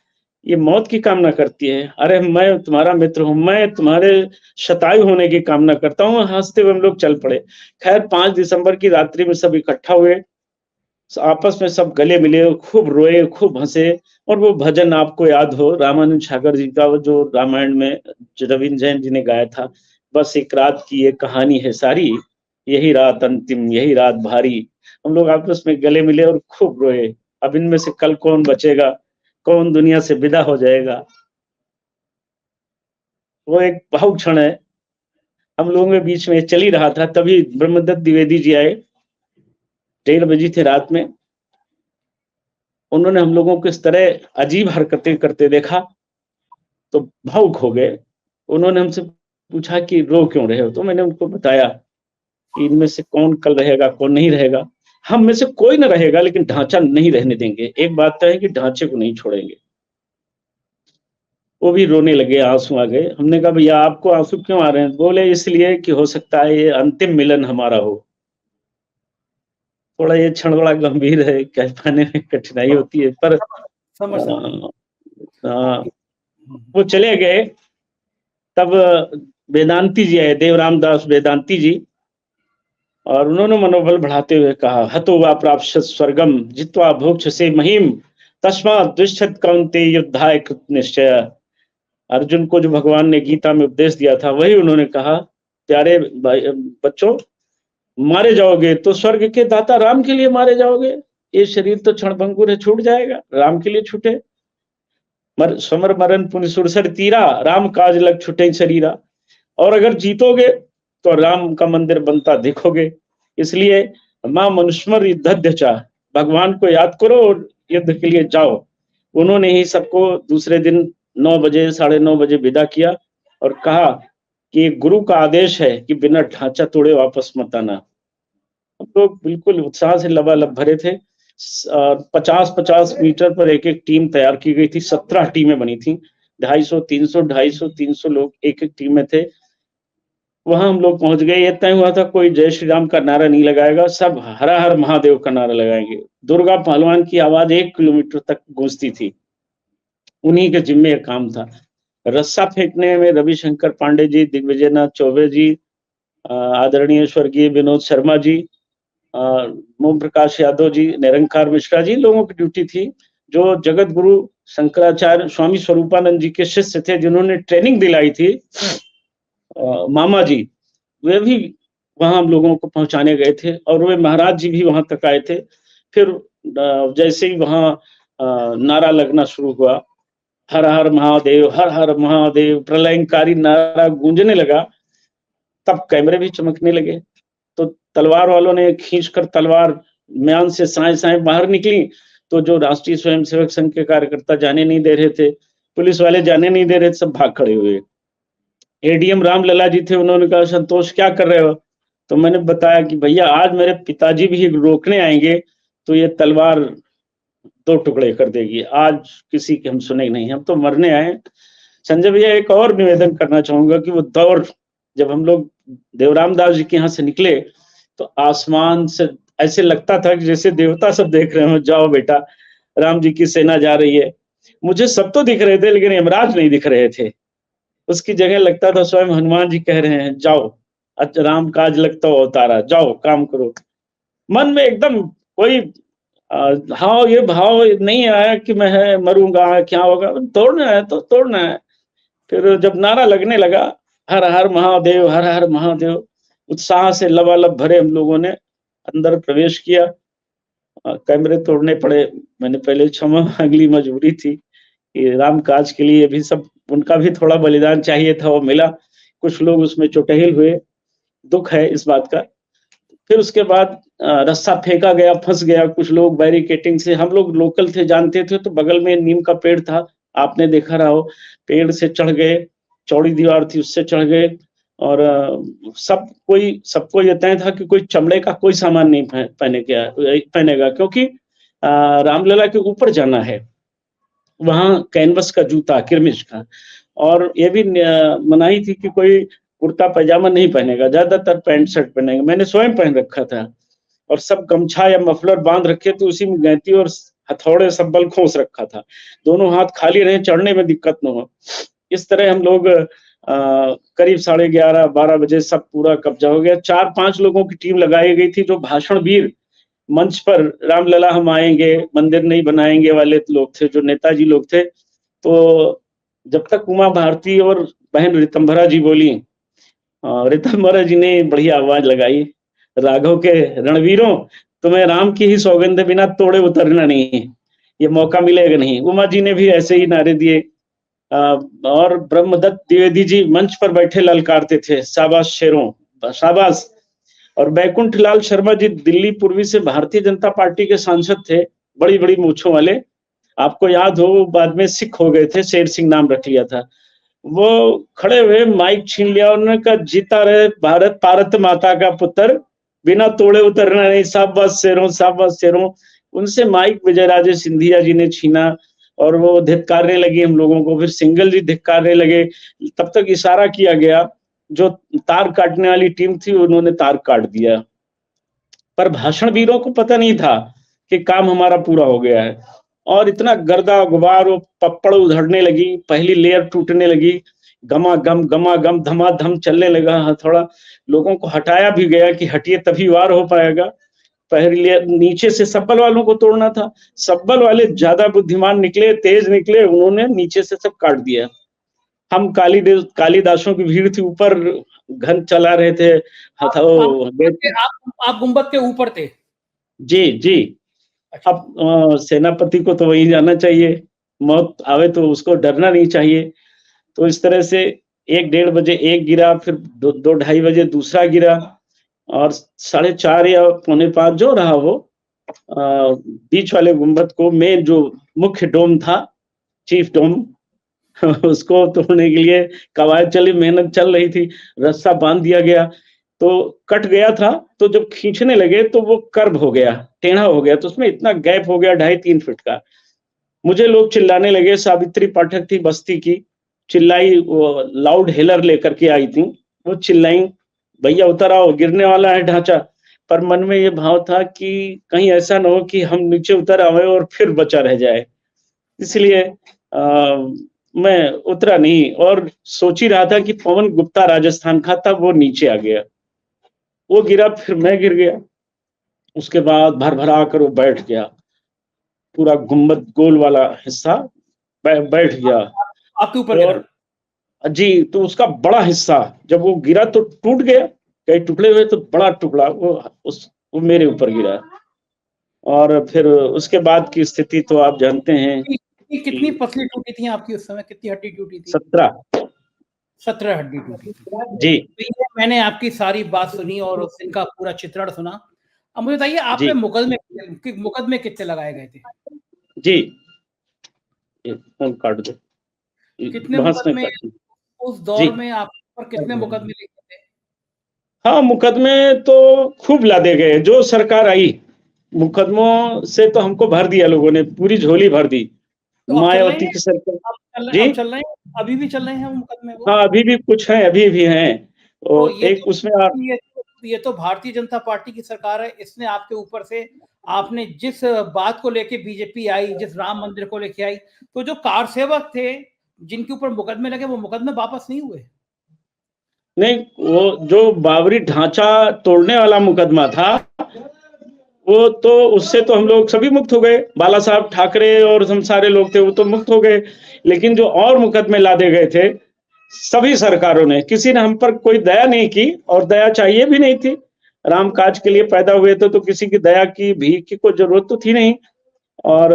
ये मौत की कामना करती है। अरे मैं तुम्हारा मित्र हूं, मैं तुम्हारे शतायु होने की कामना करता हूँ। हंसते हुए हम लोग चल पड़े। खैर 5 दिसंबर की रात्रि में सब इकट्ठा हुए, आपस में सब गले मिले, खूब रोए, खूब हंसे। और वो भजन आपको याद हो रामानंद सागर जी का, वो जो रामायण में रविंद्र जैन जी ने गाया था, बस एक रात की ये कहानी है सारी, यही रात अंतिम, यही रात भारी। हम लोग आपस में गले मिले और खूब रोए। अब इनमें से कल कौन बचेगा, कौन दुनिया से विदा हो जाएगा। वो एक भावुक क्षण है, हम लोगों के बीच में चल ही रहा था। तभी ब्रह्मदत्त द्विवेदी जी आए, 1:30 बजे थे रात में। उन्होंने हम लोगों को इस तरह अजीब हरकतें करते देखा तो भावुक हो गए। उन्होंने हमसे पूछा कि रो क्यों रहे हो। तो मैंने उनको बताया कि इनमें से कौन कल रहेगा, कौन नहीं रहेगा। हम में से कोई ना रहेगा, लेकिन ढांचा नहीं रहने देंगे। एक बात तो है कि ढांचे को नहीं छोड़ेंगे। वो भी रोने लगे, आंसू आ गए। हमने कहा भैया आपको आंसू क्यों आ रहे हैं। बोले इसलिए कि हो सकता है ये अंतिम मिलन हमारा हो। थोड़ा ये क्षण बड़ा गंभीर है, कह पाने में कठिनाई होती है, पर वो चले गए। तब वेदांती जी आए, देवराम दास वेदांती जी, और उन्होंने मनोबल बढ़ाते हुए कहा हतो वा प्राप्त स्वर्गम जित्वा भोक्ष से महिम तस्मात् दुष्ट कौन्ते युद्धाय कृत निश्चय। अर्जुन को जो भगवान ने गीता में उपदेश दिया था, वही उन्होंने कहा, प्यारे बच्चों, मारे जाओगे तो स्वर्ग के दाता राम के लिए मारे जाओगे। ये शरीर तो क्षणभंगुर है, छूट जाएगा, राम के लिए छूटे। समर मरण पुण्य सुरसर तीरा, राम काज लग छुटे शरीरा। और अगर जीतोगे तो राम का मंदिर बनता देखोगे। इसलिए मां मनुष्मर युद्ध चाह, भगवान को याद करो और युद्ध के लिए जाओ। उन्होंने ही सबको दूसरे दिन 9 बजे 9:30 बजे विदा किया और कहा कि गुरु का आदेश है कि बिना ढांचा तोड़े वापस मत आना। हम लोग बिल्कुल उत्साह से लबालब भरे थे। 50-50 मीटर पर एक-एक टीम तैयार की गई थी। 17 टीमें बनी थी। 250, 300 लोग एक-एक टीम में थे। वहां हम लोग पहुंच गए। ये तय हुआ था कोई जय श्री राम का नारा नहीं लगाएगा, सब हर हर महादेव का नारा लगाएंगे। दुर्गा पहलवान की आवाज 1 किलोमीटर तक गूंजती थी। उन्हीं के जिम्मे ये काम था। रस्सा फेंकने में रविशंकर पांडे जी, दिग्विजयनाथ चौबे जी, आदरणीय स्वर्गीय विनोद शर्मा जी, मोम प्रकाश यादव जी, निरंकार मिश्रा जी, लोगों की ड्यूटी थी। जो जगत गुरु शंकराचार्य स्वामी स्वरूपानंद जी के शिष्य थे, जिन्होंने ट्रेनिंग दिलाई थी, मामा जी, वे भी वहां हम लोगों को पहुंचाने गए थे और वे महाराज जी भी वहां तक आए थे। फिर जैसे ही वहां नारा लगना शुरू हुआ, हर हर महादेव, हर हर महादेव, प्रलयंकारी नारा गूंजने लगा, तब कैमरे भी चमकने लगे। तो तलवार वालों ने खींचकर तलवार म्यान से साए साए बाहर निकली, तो जो राष्ट्रीय स्वयंसेवक संघ के कार्यकर्ता जाने नहीं दे रहे थे, पुलिस वाले जाने नहीं दे रहे थे, सब भाग खड़े हुए। एडीएम रामलला जी थे, उन्होंने कहा संतोष क्या कर रहे हो? तो मैंने बताया कि भैया आज मेरे पिताजी भी रोकने आएंगे तो ये तलवार 2 टुकड़े कर देगी, आज किसी की हम सुने नहीं, हम तो मरने आए। संजय भैया एक और निवेदन करना चाहूंगा कि वो दौर जब हम लोग देवराम दास जी के यहाँ से निकले तो आसमान से ऐसे लगता था कि जैसे देवता सब देख रहे हो, जाओ बेटा राम जी की सेना जा रही है। मुझे सब तो दिख रहे थे लेकिन यमराज नहीं दिख रहे थे। उसकी जगह लगता था स्वयं हनुमान जी कह रहे हैं जाओ, राम काज लगता हो अवतारा, जाओ काम करो। मन में एकदम कोई हाँ ये भाव नहीं आया कि मैं मरूंगा क्या होगा, तोड़ना है तो तोड़ना है। फिर जब नारा लगने लगा हर हर महादेव, हर हर महादेव, उत्साह से लबालब भरे हम लोगों ने अंदर प्रवेश किया। कैमरे तोड़ने पड़े, मैंने पहले क्षमा अगली मजबूरी थी कि राम काज के लिए भी सब उनका भी थोड़ा बलिदान चाहिए था, वो मिला। कुछ लोग उसमें चुटहिल हुए, दुख है इस बात का। फिर उसके बाद रस्सा फेंका गया, फंस गया कुछ लोग बैरिकेटिंग से। हम लोग लोकल थे, जानते थे, तो बगल में नीम का पेड़ था, आपने देखा रहा हो, पेड़ से चढ़ गए, चौड़ी दीवार थी उससे चढ़ गए और सबको ये तय था कि कोई चमड़े का कोई सामान नहीं पहनेगा, क्योंकि रामलला के ऊपर जाना है। वहां कैनवस का जूता, किरमिश का, और ये भी मनाही थी कि कोई कुर्ता पैजामा नहीं पहनेगा, ज्यादातर पैंट शर्ट पहनेगा। मैंने स्वयं पहन रखा था और सब गमछा या मफलर बांध रखे, तो उसी में गैती और हथौड़े सब्बल खोस रखा था, दोनों हाथ खाली रहे, चढ़ने में दिक्कत न हो। इस तरह हम लोग करीब 11:30-12 बजे सब पूरा कब्जा हो गया। 4-5 लोगों की टीम लगाई गई थी जो भाषण वीर, मंच पर रामलला हम आएंगे, मंदिर नहीं बनाएंगे वाले लोग थे, जो नेताजी लोग थे। तो जब तक उमा भारती और बहन रितंभरा जी बोली, रितंभरा जी ने बढ़िया आवाज लगाई, राघव के रणवीरों, तुम्हें राम की ही सौगंध बिना तोड़े उतरना नहीं है, ये मौका मिलेगा नहीं। उमा जी ने भी ऐसे ही नारे दिए। और ब्रह्मदत्त द्विवेदी जी मंच पर बैठे ललकारते थे, शाबाश शेरों शाबाश। और बैकुंठ लाल शर्मा जी दिल्ली पूर्वी से भारतीय जनता पार्टी के सांसद थे, बड़ी बड़ी मूछों वाले, आपको याद हो बाद में सिख हो गए थे, शेर सिंह नाम रख लिया था। वो खड़े हुए माइक छीन लिया, उन्होंने कहा जीता रहे भारत, भारत माता का पुत्र, बिना तोड़े उतरना नहीं, शाबाश शेरों शाबाश शेरों। उनसे माइक विजयराजे सिंधिया जी ने छीना और वो धिक्कारने लगी हम लोगों को, फिर सिंगल जी धिक्कारने लगे। तब तक इशारा किया गया, जो तार काटने वाली टीम थी उन्होंने तार काट दिया, पर भाषण वीरों को पता नहीं था कि काम हमारा पूरा हो गया है। और इतना गर्दा गुबार, वो पप्पड़ उधड़ने लगी, पहली लेयर टूटने लगी, गमा गम धमाधम चलने लगा हथौड़ा। लोगों को हटाया भी गया कि हटिए तभी वार हो पाएगा। पहली लेयर नीचे से सब्बल वालों को तोड़ना था, सब्बल वाले ज्यादा बुद्धिमान निकले, तेज निकले, उन्होंने नीचे से सब काट दिया। हम कालिदासों की भीड़ थी, ऊपर घन चला रहे थे। आप गुंबद के ऊपर थे? जी जी। अब सेनापति को तो वही जाना चाहिए, मौत आवे तो उसको डरना नहीं चाहिए। तो इस तरह से 1-1:30 बजे एक गिरा, फिर 2-2:30 बजे दूसरा गिरा, और 4:30 या 4:45 जो रहा वो, बीच वाले गुंबद को, मेन जो मुख्य डोम था, चीफ डोम, उसको तोड़ने के लिए कवायद चली, मेहनत चल रही थी, रस्सा बांध दिया गया, तो कट गया था, तो जब खींचने लगे तो वो कर्व हो गया, टेढ़ा हो गया, तो उसमें इतना गैप हो गया 2.5-3 फीट का। मुझे लोग चिल्लाने लगे, सावित्री पाठक थी बस्ती की, चिल्लाई, वो लाउड हेलर लेकर के आई थी, वो चिल्लाई, भैया उतर आओ, गिरने वाला है ढांचा। पर मन में ये भाव था कि कहीं ऐसा ना हो कि हम नीचे उतर आए और फिर बचा रह जाए। इसलिए मैं उतरा नहीं और सोच ही रहा था कि पवन गुप्ता राजस्थान का था, वो नीचे आ गया, वो गिरा, फिर मैं गिर गया। उसके बाद भर-भरा कर वो बैठ गया, पूरा गुम्बद गोल वाला हिस्सा बैठ गया। आपके ऊपर गिरा? और जी, तो उसका बड़ा हिस्सा जब वो गिरा तो टूट गया, कई टुकड़े हुए, तो बड़ा टुकड़ा वो मेरे ऊपर गिरा। और फिर उसके बाद की स्थिति तो आप जानते हैं। कितनी पसली टूटी थी आपकी उस समय, कितनी हड्डी टूटी थी? 17 हड्डी टूटी थी जी। तो मैंने आपकी सारी बात सुनी और उस दिन का पूरा चित्रण सुना। अब मुझे बताइए, आप पे मुकदमे कितने लगाए गए थे? जी, फोन काट दो। कितने मुकदमे उस दौर में आप पर, कितने मुकदमे लिखे थे? हाँ, मुकदमे तो खूब लादे गए, जो सरकार आई मुकदमों से तो हमको भर दिया, लोगों ने पूरी झोली भर दी। तो मायावती की सरकार अब चल रहे हैं, अभी भी चल रहे हैं वो मुकदमे? हाँ, अभी भी कुछ हैं, अभी भी हैं। तो एक उसमें ये तो भारतीय जनता पार्टी की सरकार है, इसने आपके ऊपर से, आपने जिस बात को लेके बीजेपी आई, जिस राम मंदिर को लेके आई, तो जो कार सेवक थे जिनके ऊपर मुकदमे लगे, वो मुकदमे वापस नहीं हुए? नहीं, वो जो बाबरी ढांचा तोड़ने वाला मुकदमा था, वो तो उससे तो हम लोग सभी मुक्त हो गए, बाला साहब ठाकरे और हम सारे लोग थे, वो तो मुक्त हो गए। लेकिन जो और मुकदमे लादे गए थे, सभी सरकारों ने, किसी ने हम पर कोई दया नहीं की, और दया चाहिए भी नहीं थी। राम काज के लिए पैदा हुए थे, तो किसी की दया की, भीख की कोई जरूरत तो थी नहीं। और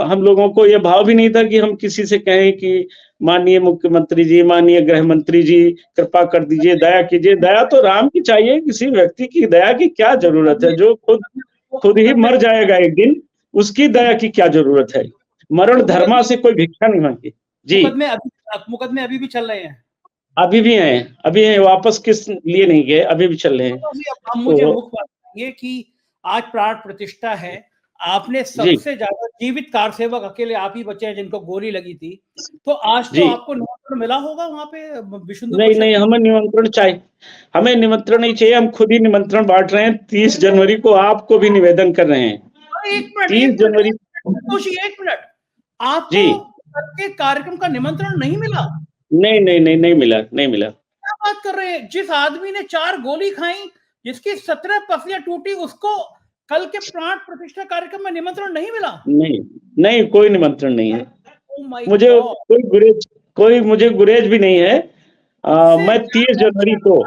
हम लोगों को ये भाव भी नहीं था कि हम किसी से कहें कि माननीय मुख्यमंत्री जी, माननीय गृह मंत्री जी, कृपा कर दीजिए, दया कीजिए। दया तो राम की चाहिए, किसी व्यक्ति की दया की क्या जरूरत है? जो खुद ही मर जाएगा एक दिन, उसकी दया की क्या जरूरत है? मरण धर्मा से कोई भिक्षा नहीं मांगी। जी, मुकदमे अभी भी चल रहे हैं? अभी भी हैं, अभी हैं, वापस किस लिए नहीं गए, अभी भी चल रहे हैं। अब मुझे मुख्य बात ये कि आज प्राण प्रतिष्ठा है, आपने सबसे ज्यादा जीवित कार सेवक अकेले आप ही बचे हैं जिनको गोली लगी थी, तो आज तो आपको निमंत्रण मिला होगा वहां पे विष्णु? नहीं, हमें निमंत्रण चाहिए, हमें निमंत्रण नहीं चाहिए, हम खुद ही निमंत्रण बांट रहे हैं। 30 जनवरी को आपको भी निवेदन कर रहे हैं। 30 जनवरी। एक मिनट, आपको के कार्यक्रम का निमंत्रण नहीं मिला? नहीं मिला। क्या बात कर रहे हैं? जिस आदमी ने 4 गोली खाई, जिसकी 17 पसलियां टूटी, उसको कल के प्राण प्रतिष्ठा कार्यक्रम में निमंत्रण नहीं मिला? नहीं, कोई निमंत्रण नहीं है। मुझे मुझे गुरेज भी नहीं है। मैं 30 जनवरी को,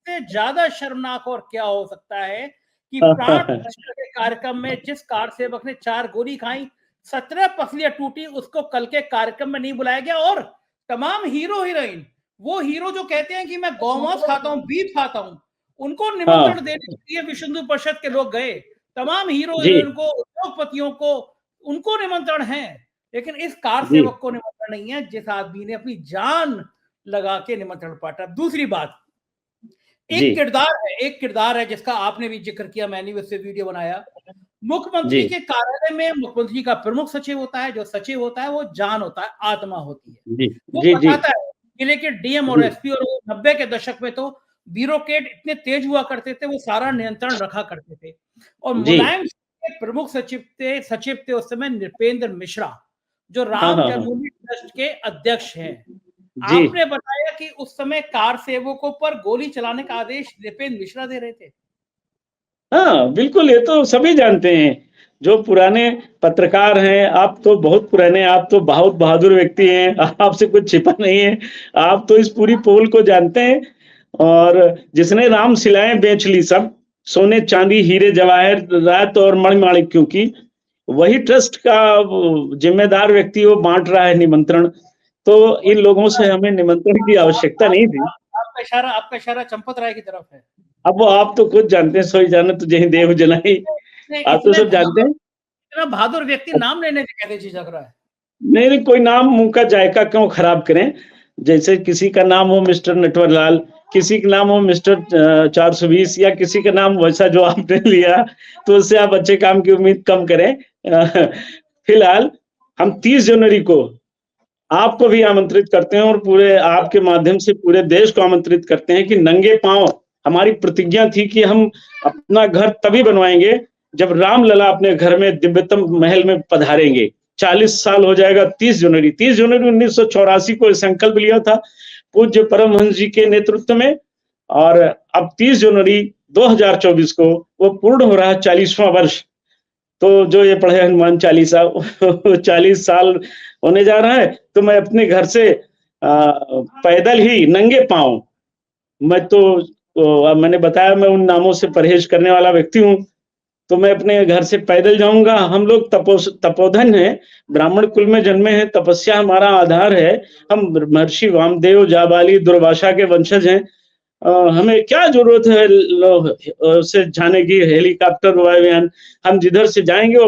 से ज्यादा शर्मनाक और क्या हो सकता है कि प्राण प्रतिष्ठा के कार्यक्रम में जिस कार सेवक ने 4 गोली खाई, 17 पसलियां टूटी, उसको कल के कार्यक्रम में नहीं बुलाया गया। और तमाम हीरो हीरोइन, वो हीरो जो कहते हैं कि मैं गौमांस खाता हूं, बीफ खाता हूं, उनको निमंत्रण देने के लिए विश्व हिंदू परिषद के लोग गए। तमाम हीरो हीरोइन को, उद्योगपतियों को, उनको निमंत्रण है, लेकिन इस कार सेवक को निमंत्रण नहीं है, जिस आदमी ने अपनी जान लगा के निमंत्रण पाटा। दूसरी बात, एक किरदार है जिसका आपने भी जिक्र किया, मैंने भी उससे वीडियो बनाया। मुख्यमंत्री के कार्यालय में मुख्यमंत्री का प्रमुख सचिव होता है, जो सचिव होता है वो जान होता है, आत्मा होती है। वो बताता है जिले के डीएम और एसपी, और 90 के दशक में तो ब्यूरोक्रेट इतने तेज हुआ करते थे, वो सारा नियंत्रण रखा करते थे। और मुलायम के प्रमुख सचिव थे उस समय नृपेंद्र मिश्रा, जो राम जन्मभूमि ट्रस्ट के अध्यक्ष हैं। आपने बताया कि उस समय कार सेवकों पर गोली चलाने का आदेश नृपेंद्र मिश्रा दे रहे थे। हाँ, बिल्कुल, ये तो सभी जानते हैं, जो पुराने पत्रकार हैं। आप तो बहुत पुराने, आप तो बहुत बहादुर व्यक्ति हैं, आपसे कुछ छिपा नहीं है, आप तो इस पूरी पोल को जानते हैं। और जिसने राम शिलाएं बेच ली सब, सोने चांदी हीरे जवाहरात और मणिमाणिक्यों की, वही ट्रस्ट का जिम्मेदार व्यक्ति वो बांट रहा है निमंत्रण। तो इन लोगों से हमें निमंत्रण की आवश्यकता नहीं थी। आपका इशारा चंपत राय की तरफ है। अब वो आप तो खुद जानते हैं, सोई जाने तुझे ही देव जलाई, आप तो सब जानते हैं। इतना बहादुर व्यक्ति नाम लेने से कैसे झिझक रहा है? नहीं नहीं, कोई नाम मुंह का जायका क्यों खराब करें। जैसे किसी का नाम हो मिस्टर नटवरलाल, किसी का नाम हो मिस्टर 420, या किसी का नाम वैसा जो आपने लिया, तो उससे आप अच्छे काम की उम्मीद कम करें। फिलहाल हम 30 जनवरी को आपको भी आमंत्रित करते हैं और पूरे आपके माध्यम से पूरे देश को आमंत्रित करते हैं कि नंगे पांव, हमारी प्रतिज्ञा थी कि हम अपना घर तभी बनवाएंगे जब रामलला अपने घर में दिव्यतम महल में पधारेंगे। 40 साल हो जाएगा 30 जनवरी 1984 को संकल्प लिया था पूज्य परमहंस जी के नेतृत्व में, और अब 30 जनवरी 2024 को वो पूर्ण हो रहा है 40वां वर्ष। तो जो ये पढ़े हनुमान चालीसा 40 साल होने जा रहा है, तो मैं अपने घर से पैदल ही नंगे पांव, मैं तो मैंने बताया मैं उन नामों से परहेज करने वाला व्यक्ति हूँ, तो मैं अपने घर से पैदल जाऊंगा। हम लोग तपोधन है, ब्राह्मण कुल में जन्मे हैं, तपस्या हमारा आधार है। हम महर्षि वामदेव, जाबाली, दुर्वासा के वंशज हैं। हमें क्या जरूरत है से जाने की, हेलीकॉप्टर, वायुयान, हम जिधर से जाएंगे वो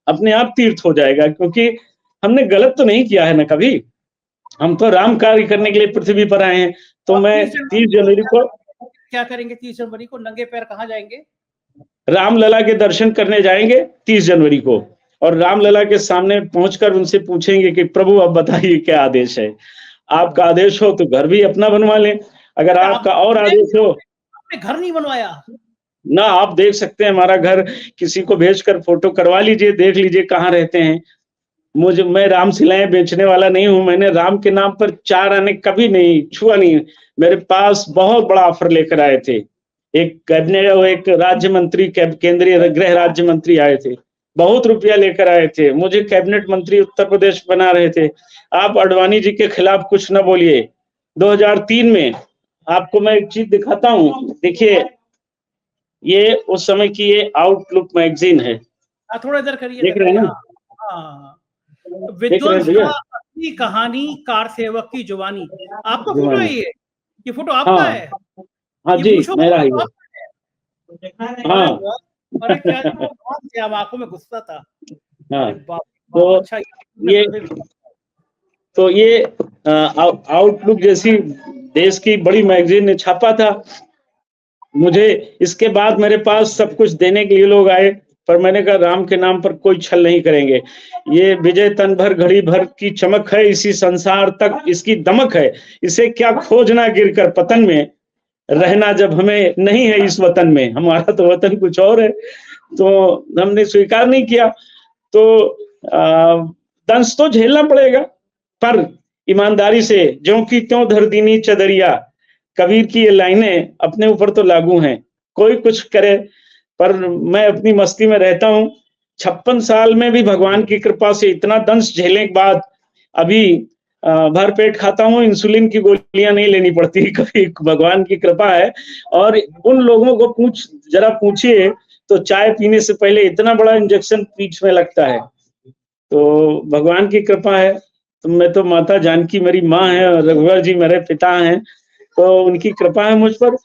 अपने आप तीर्थ हो जाएगा, क्योंकि हमने गलत तो नहीं किया है ना कभी। हम तो राम कार्य करने के लिए पृथ्वी पर आए हैं। तो मैं 30 जनवरी को क्या करेंगे? 30 जनवरी को नंगे पैर कहाँ जाएंगे? रामलला के दर्शन करने जाएंगे 30 जनवरी को, और रामलला के सामने पहुंचकर उनसे पूछेंगे कि प्रभु अब बताइए क्या आदेश है। आपका आदेश हो तो घर भी अपना बनवा लें, अगर आपका और आदेश हो। आपने घर नहीं बनवाया ना, आप देख सकते हैं हमारा घर, किसी को भेजकर फोटो करवा लीजिए, देख लीजिए कहाँ रहते हैं। मैं राम शिलाएं बेचने वाला नहीं हूं। मैंने राम के नाम पर 4 आने कभी नहीं छुआ नहीं। मेरे पास बहुत बड़ा ऑफर लेकर आए थे, एक कैबिनेट, एक राज्य मंत्री, केंद्रीय गृह राज्य मंत्री आए थे, बहुत रुपया लेकर आए थे, मुझे कैबिनेट मंत्री उत्तर प्रदेश बना रहे थे। आप अडवाणी जी के खिलाफ कुछ न बोलिए। 2003 में आपको मैं एक चीज दिखाता हूँ, देखिए ये उस समय की ये आउटलुक मैगजीन है। थोड़ा इधर करिए, देख रहे हैं ना? विध्वंस का असली कहानी, कार सेवक की जुबानी। आपका फोटो है ये फोटो आपका है? हाँ जी, मेरा ही है। हाँ, अरे क्या आंखों में गुस्सा था। हाँ, तो अच्छा, ये आउटलुक जैसी देश की बड़ी मैगजीन ने छापा था। मुझे इसके बाद मेरे पास सब कुछ देने के लिए लोग आए, पर मैंने कहा राम के नाम पर कोई छल नहीं करेंगे। ये विजय तन भर घड़ी भर की चमक है, इसी संसार तक इसकी दमक है। इसे क्या खोजना गिरकर पतन में, रहना जब हमें नहीं है इस वतन में। हमारा तो वतन कुछ और है, तो हमने स्वीकार नहीं किया। तो दंश तो झेलना पड़ेगा, पर ईमानदारी से, ज्यों की त्यों धर दीनी चदरिया। कबीर की ये लाइनें अपने ऊपर तो लागू हैं, कोई कुछ करे पर मैं अपनी मस्ती में रहता हूँ। 56 साल में भी भगवान की कृपा से इतना दंश झेलने के बाद अभी भर पेट खाता हूँ, इंसुलिन की गोलियां नहीं लेनी पड़ती कभी, भगवान की कृपा है। और उन लोगों को जरा पूछिए तो चाय पीने से पहले इतना बड़ा इंजेक्शन पीठ में लगता है। तो भगवान की कृपा है। तो मैं तो, माता जानकी मेरी माँ है और रघुवर जी मेरे पिता हैं, तो उनकी कृपा है मुझ पर।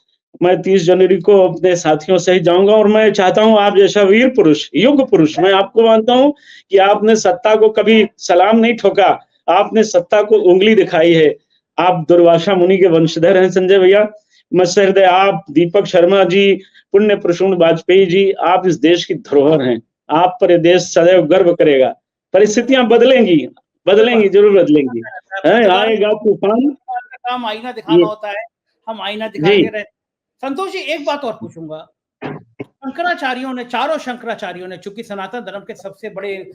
मैं 30 जनवरी को अपने साथियों से ही जाऊंगा, और मैं चाहता हूं आप जैसा वीर पुरुष, युग पुरुष, मैं आपको मानता हूं कि आपने सत्ता को कभी सलाम नहीं ठोका, आपने सत्ता को उंगली दिखाई है। आप दुर्वासा मुनि के वंशधर हैं संजय भैया। मैं सहृदय, आप, दीपक शर्मा जी, पुण्य प्रसून वाजपेयी जी, आप इस देश की धरोहर हैं। आप पर यह देश सदैव गर्व करेगा। परिस्थितियां बदलेंगी, जरूर बदलेंगी। आएगा तूफान, काम आईना दिखाना होता है, हम आईना दिखाते रहे। संतोष जी, एक बात और पूछूंगा। शंकराचार्यों ने, चारों शंकराचार्यों ने, चूंकि सनातन धर्म के सबसे बड़े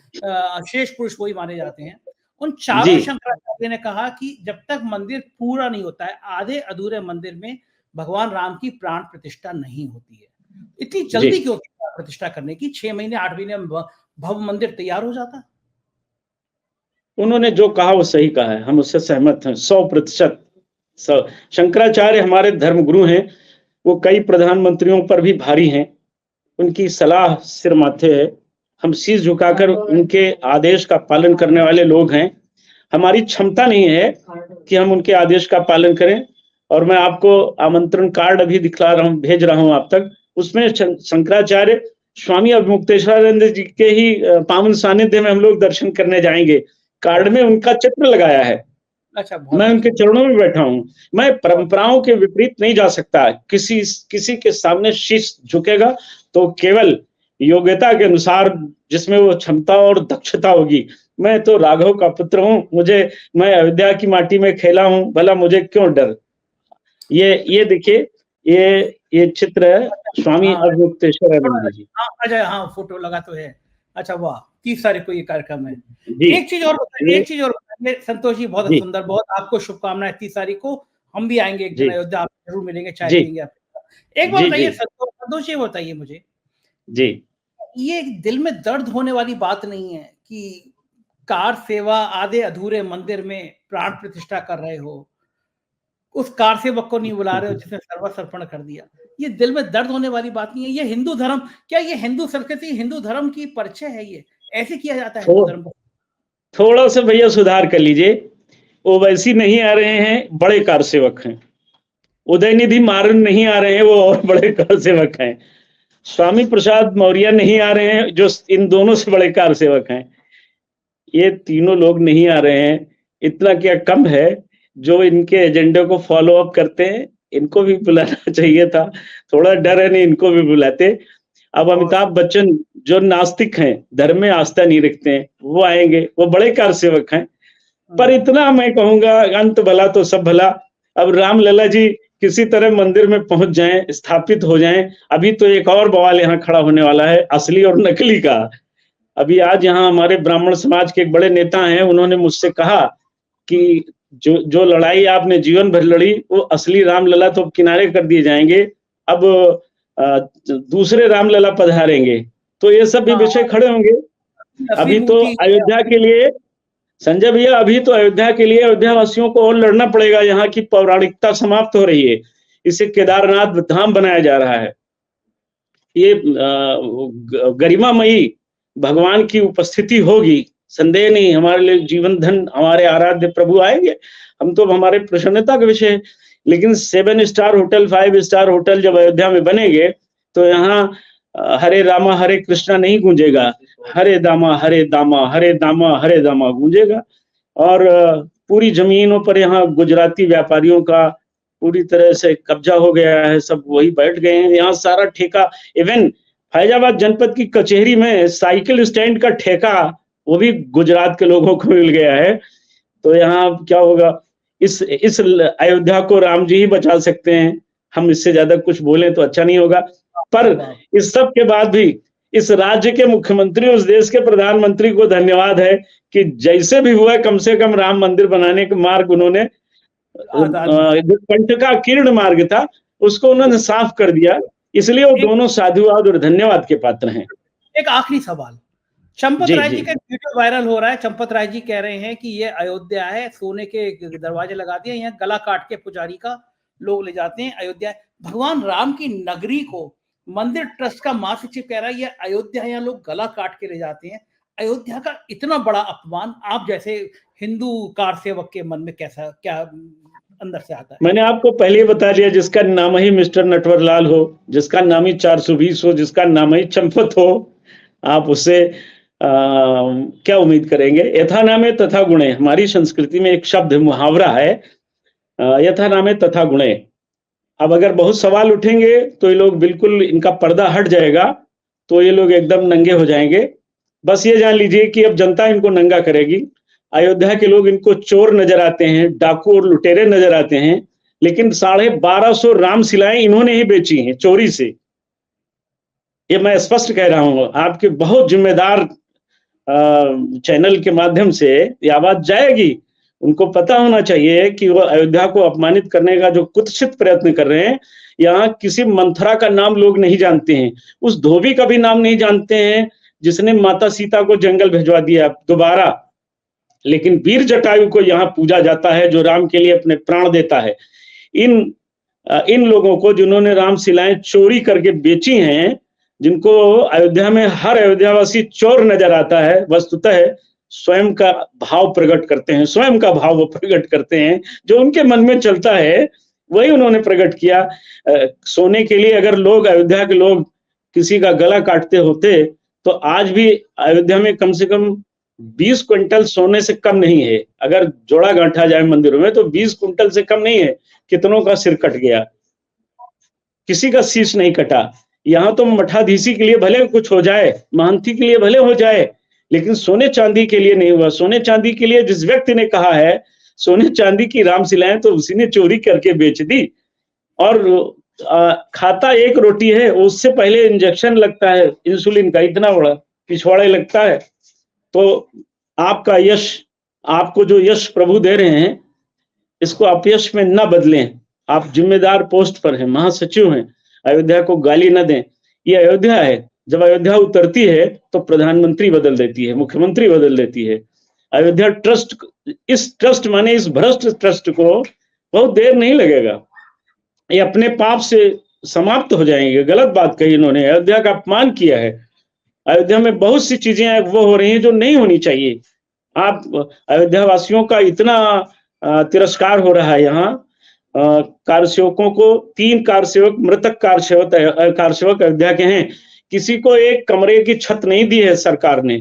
शेष पुरुष वही माने जाते हैं, उन चारों शंकराचार्यों ने कहा कि जब तक मंदिर पूरा नहीं होता है, आधे अधूरे मंदिर में भगवान राम की प्राण प्रतिष्ठा नहीं होती है। इतनी जल्दी क्यों प्रतिष्ठा करने की? 6 महीने 8 महीने में भव्य मंदिर तैयार हो जाता। उन्होंने जो कहा वो सही कहा है, हम उससे सहमत हैं 100%। शंकराचार्य हमारे धर्मगुरु हैं, वो कई प्रधानमंत्रियों पर भी भारी हैं, उनकी सलाह सिर माथे है। हम शीश झुकाकर उनके आदेश का पालन करने वाले लोग हैं। हमारी क्षमता नहीं है कि हम उनके आदेश का पालन करें। और मैं आपको आमंत्रण कार्ड अभी भेज रहा हूं आप तक। उसमें शंकराचार्य स्वामी अवमुक्तेश्वरानंद जी के ही पावन सानिध्य में हम लोग दर्शन करने जाएंगे। कार्ड में उनका चित्र लगाया है। अच्छा, बहुत मैं उनके अच्छा। चरणों में बैठा हूँ। मैं परंपराओं के विपरीत नहीं जा सकता। किसी के सामने शीश झुकेगा तो केवल योग्यता के अनुसार, जिसमें वो क्षमता और दक्षता होगी। मैं तो राघव का पुत्र हूँ, मैं अयोध्या की माटी में खेला हूँ, भला मुझे क्यों डर। ये देखिए, ये चित्र है स्वामी हाँ, अवधूतेश्वरानंद जी। हाँ, अजय, हाँ, फोटो लगा तो है। अच्छा, वाह! 30 तारीख को ये कार्यक्रम है। जी, एक चीज़ और बताइए, ये एक चीज़ और बताइए संतोष जी, बहुत जी, सुंदर, बहुत आपको शुभकामनाएँ 30 तारीख को। हम भी आएँगे एक दिन जी, अयोध्या, आपसे ज़रूर मिलेंगे, चाय जी, पिएँगे आपके साथ। एक बात जी, जी, बताइए संतोष जी, बताइए मुझे, जी। ये दिल में दर्द होने वाली बात नहीं है कि कार सेवा आधे अधूरे मंदिर में प्राण प्रतिष्ठा कर रहे हो, उस कार सेवक को नहीं बुला रहे हो जिसने सर्वस्व अर्पण कर दिया। ये दिल में दर्द होने वाली बात नहीं है। ये हिंदू धर्म, क्या ये हिंदू संस्कृति, हिंदू धर्म की परिचय है ये? ऐसे किया जाता है हिंदू थो, धर्म को? थोड़ा सा भैया सुधार कर लीजिए। वो वैसी नहीं आ रहे हैं, बड़े कार सेवक हैं। उदयनिधि मारन नहीं आ रहे हैं, वो और बड़े कार सेवक हैं। स्वामी प्रसाद मौर्य नहीं आ रहे हैं, जो इन दोनों से बड़े कार सेवक हैं। ये तीनों लोग नहीं आ रहे हैं। इतना क्या कम है जो इनके एजेंडे को फॉलो अप करते हैं। इनको भी बुलाना चाहिए था। थोड़ा डर है, नहीं इनको भी बुलाते। अब बहुत अमिताभ बच्चन जो नास्तिक हैं, धर्म में आस्था नहीं रखते हैं, वो आएंगे, वो बड़े कार सेवक हैं। पर इतना मैं कहूंगा, अंत भला तो सब भला। अब रामलला जी किसी तरह मंदिर में पहुंच जाएं, स्थापित हो जाएं। अभी तो एक और बवाल यहाँ खड़ा होने वाला है, असली और नकली का। अभी आज यहाँ हमारे ब्राह्मण समाज के एक बड़े नेता हैं, उन्होंने मुझसे कहा कि जो जो लड़ाई आपने जीवन भर लड़ी, वो असली रामलला तो अब किनारे कर दिए जाएंगे। अब दूसरे रामलला पधारेंगे, तो ये सब भी हाँ, विषय खड़े होंगे। असली अभी तो मूर्ति अयोध्या के लिए, संजय भैया, अभी तो अयोध्या के लिए अयोध्या वासियों को और लड़ना पड़ेगा। यहाँ की पौराणिकता समाप्त हो रही है, इसे केदारनाथ धाम बनाया जा रहा है। ये गरिमामयी भगवान की उपस्थिति होगी, संदेह नहीं। हमारे लिए जीवन धन हमारे आराध्य प्रभु आएंगे, हम तो हमारे प्रसन्नता का विषय है। लेकिन 7 स्टार होटल, 5 स्टार होटल जब अयोध्या में बनेंगे, तो यहाँ हरे रामा हरे कृष्णा नहीं गूंजेगा, हरे दामा हरे दामा हरे दामा हरे दामा गूंजेगा। और पूरी जमीनों पर यहाँ गुजराती व्यापारियों का पूरी तरह से कब्जा हो गया है। सब वही बैठ गए हैं, यहाँ सारा ठेका। इवन फैजाबाद जनपद की कचहरी में साइकिल स्टैंड का ठेका, वो भी गुजरात के लोगों को मिल गया है। तो यहाँ क्या होगा, इस अयोध्या को राम जी ही बचा सकते हैं। हम इससे ज्यादा कुछ बोलें तो अच्छा नहीं होगा। पर इस सब के बाद भी इस राज्य के मुख्यमंत्री, उस देश के प्रधानमंत्री को धन्यवाद है कि जैसे भी हुआ कम से कम राम मंदिर बनाने का मार्ग उन्होंने, जो पंच का कीर्ण मार्ग था, उसको उन्होंने साफ कर दिया। इसलिए वो दोनों साधुवाद और धन्यवाद के पात्र हैं। एक आखिरी सवाल, चंपत जी राय जी जी का वीडियो वायरल हो रहा है। चंपत राय जी कह रहे हैं कि ये अयोध्या है, सोने के दरवाजे लगा दिए, यहाँ गला काट के पुजारी का लोग ले जाते हैं। अयोध्या भगवान राम की नगरी को मंदिर ट्रस्ट का महासचिव कह रहा है ये अयोध्या, यहाँ लोग गला काट के ले जाते हैं। अयोध्या का इतना बड़ा अपमान आप जैसे हिंदू कार सेवक के मन में कैसा, क्या अंदर से आता है? मैंने आपको पहले ही बता दिया, जिसका नाम ही मिस्टर नटवरलाल हो, जिसका नाम ही 420 हो, जिसका नाम ही चंपत हो, आप उससे क्या उम्मीद करेंगे। यथा नामे तथा गुणे, हमारी संस्कृति में एक शब्द मुहावरा है, यथा नामे तथा गुणे। अब अगर बहुत सवाल उठेंगे तो ये लोग बिल्कुल, इनका पर्दा हट जाएगा, तो ये लोग एकदम नंगे हो जाएंगे। बस ये जान लीजिए कि अब जनता इनको नंगा करेगी। अयोध्या के लोग इनको चोर नजर आते हैं, डाकू और लुटेरे नजर आते हैं, लेकिन 1250 रामशिलाएं इन्होंने ही बेची हैं चोरी से। ये मैं स्पष्ट कह रहा हूं, आपके बहुत जिम्मेदार चैनल के माध्यम से ये आवाज जाएगी। उनको पता होना चाहिए कि वो अयोध्या को अपमानित करने का जो कुत्सित प्रयत्न कर रहे हैं। यहाँ किसी मंथरा का नाम लोग नहीं जानते हैं, उस धोबी का भी नाम नहीं जानते हैं जिसने माता सीता को जंगल भिजवा दिया दोबारा। लेकिन वीर जटायु को यहाँ पूजा जाता है, जो राम के लिए अपने प्राण देता है। इन लोगों को, जिन्होंने रामशिलाएं चोरी करके बेची हैं, जिनको अयोध्या में हर अयोध्यावासी चोर नजर आता है, वस्तुतः स्वयं का भाव प्रकट करते हैं, स्वयं का भाव वो प्रकट करते हैं, जो उनके मन में चलता है वही उन्होंने प्रकट किया। सोने के लिए अगर लोग, अयोध्या के लोग किसी का गला काटते होते, तो आज भी अयोध्या में कम से कम 20 क्विंटल सोने से कम नहीं है। अगर जोड़ा गांठा जाए मंदिरों में तो 20 क्विंटल से कम नहीं है। कितनों का सिर कट गया, किसी का शीश नहीं कटा। यहाँ तो मठाधीशी के लिए भले कुछ हो जाए, महंती के लिए भले हो जाए, लेकिन सोने चांदी के लिए नहीं हुआ। सोने चांदी के लिए जिस व्यक्ति ने कहा है सोने चांदी की रामशिलाएं, तो उसी ने चोरी करके बेच दी। और खाता एक रोटी है, उससे पहले इंजेक्शन लगता है इंसुलिन का, इतना बड़ा पिछवाड़े लगता है। तो आपका यश, आपको जो यश प्रभु दे रहे हैं, इसको अपयश में न बदलें। आप जिम्मेदार पोस्ट पर हैं, महासचिव हैं, अयोध्या को गाली न दें। ये अयोध्या है, जब अयोध्या उतरती है तो प्रधानमंत्री बदल देती है, मुख्यमंत्री बदल देती है। अयोध्या ट्रस्ट, इस ट्रस्ट माने इस भ्रष्ट ट्रस्ट को बहुत देर नहीं लगेगा, ये अपने पाप से समाप्त हो जाएंगे। गलत बात कही इन्होंने, अयोध्या का अपमान किया है। अयोध्या में बहुत सी चीजें वो हो रही हैं जो नहीं होनी चाहिए। आप अयोध्या वासियों का इतना तिरस्कार हो रहा है। यहाँ कारसेवकों को 3 कारसेवक, मृतक कारसेवक अयोध्या के हैं। किसी को एक कमरे की छत नहीं दी है सरकार ने।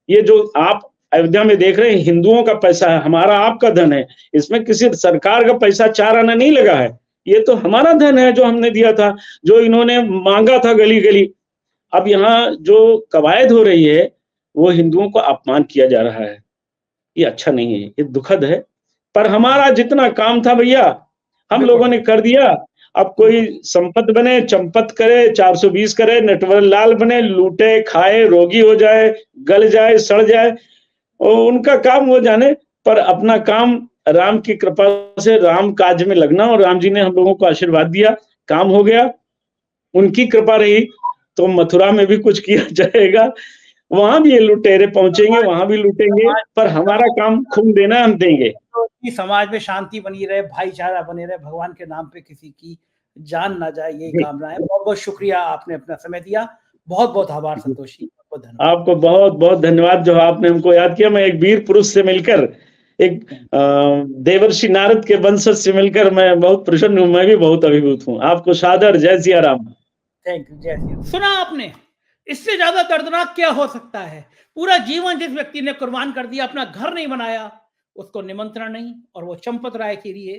ये जो आप अयोध्या में देख रहे हैं, हिंदुओं का पैसा है, हमारा आपका धन है। इसमें किसी सरकार का पैसा 4 आना नहीं लगा है। ये तो हमारा धन है जो हमने दिया था, जो इन्होंने मांगा था गली गली। अब यहाँ जो कवायद हो रही है वो हिंदुओं को अपमान किया जा रहा है। ये अच्छा नहीं है, ये दुखद है। पर हमारा जितना काम था भैया, हम लोगों ने कर दिया। अब कोई संपत बने, चंपत करे, 420 करे, नटवर लाल बने, लूटे खाए, रोगी हो जाए, गल जाए, सड़ जाए, और उनका काम वो जाने। पर अपना काम राम की कृपा से राम काज में लगना, और राम जी ने हम लोगों को आशीर्वाद दिया, काम हो गया। उनकी कृपा रही तो मथुरा में भी कुछ किया जाएगा, वहां भी ये लुटेरे पहुंचेंगे, वहां भी लूटेंगे, पर हमारा काम खून देना हम देंगे। तो समाज में शांति बनी रहे, भाईचारा बने रहे, भगवान के नाम पे किसी की जान ना जाए, यही कामना है। बहुत बहुत शुक्रिया, आपने अपना समय दिया। बहुत बहुत आभार संतोषी, बहुत धन्यवाद। आपको बहुत बहुत धन्यवाद जो आपने हमको याद किया। मैं एक वीर पुरुष से मिलकर, एक देवर्षि नारद के वंशज से मिलकर मैं बहुत प्रसन्न हूँ। मैं भी बहुत अभिभूत हूँ। आपको सादर जय सिया राम। थैंक यू, जय सिया। सुना आपने, इससे ज्यादा दर्दनाक क्या हो सकता है। पूरा जीवन जिस व्यक्ति ने कुर्बान कर दिया, अपना घर नहीं बनाया, उसको निमंत्रण नहीं। और वो चंपत राय के लिए,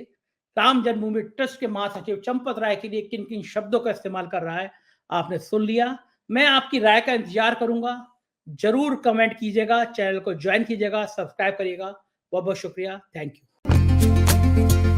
राम जन्मभूमि ट्रस्ट के महासचिव चंपत राय के लिए किन किन शब्दों का इस्तेमाल कर रहा है, आपने सुन लिया। मैं आपकी राय का इंतजार करूंगा। जरूर कमेंट कीजिएगा, चैनल को ज्वाइन कीजिएगा, सब्सक्राइब करिएगा। बहुत बहुत शुक्रिया, थैंक यू।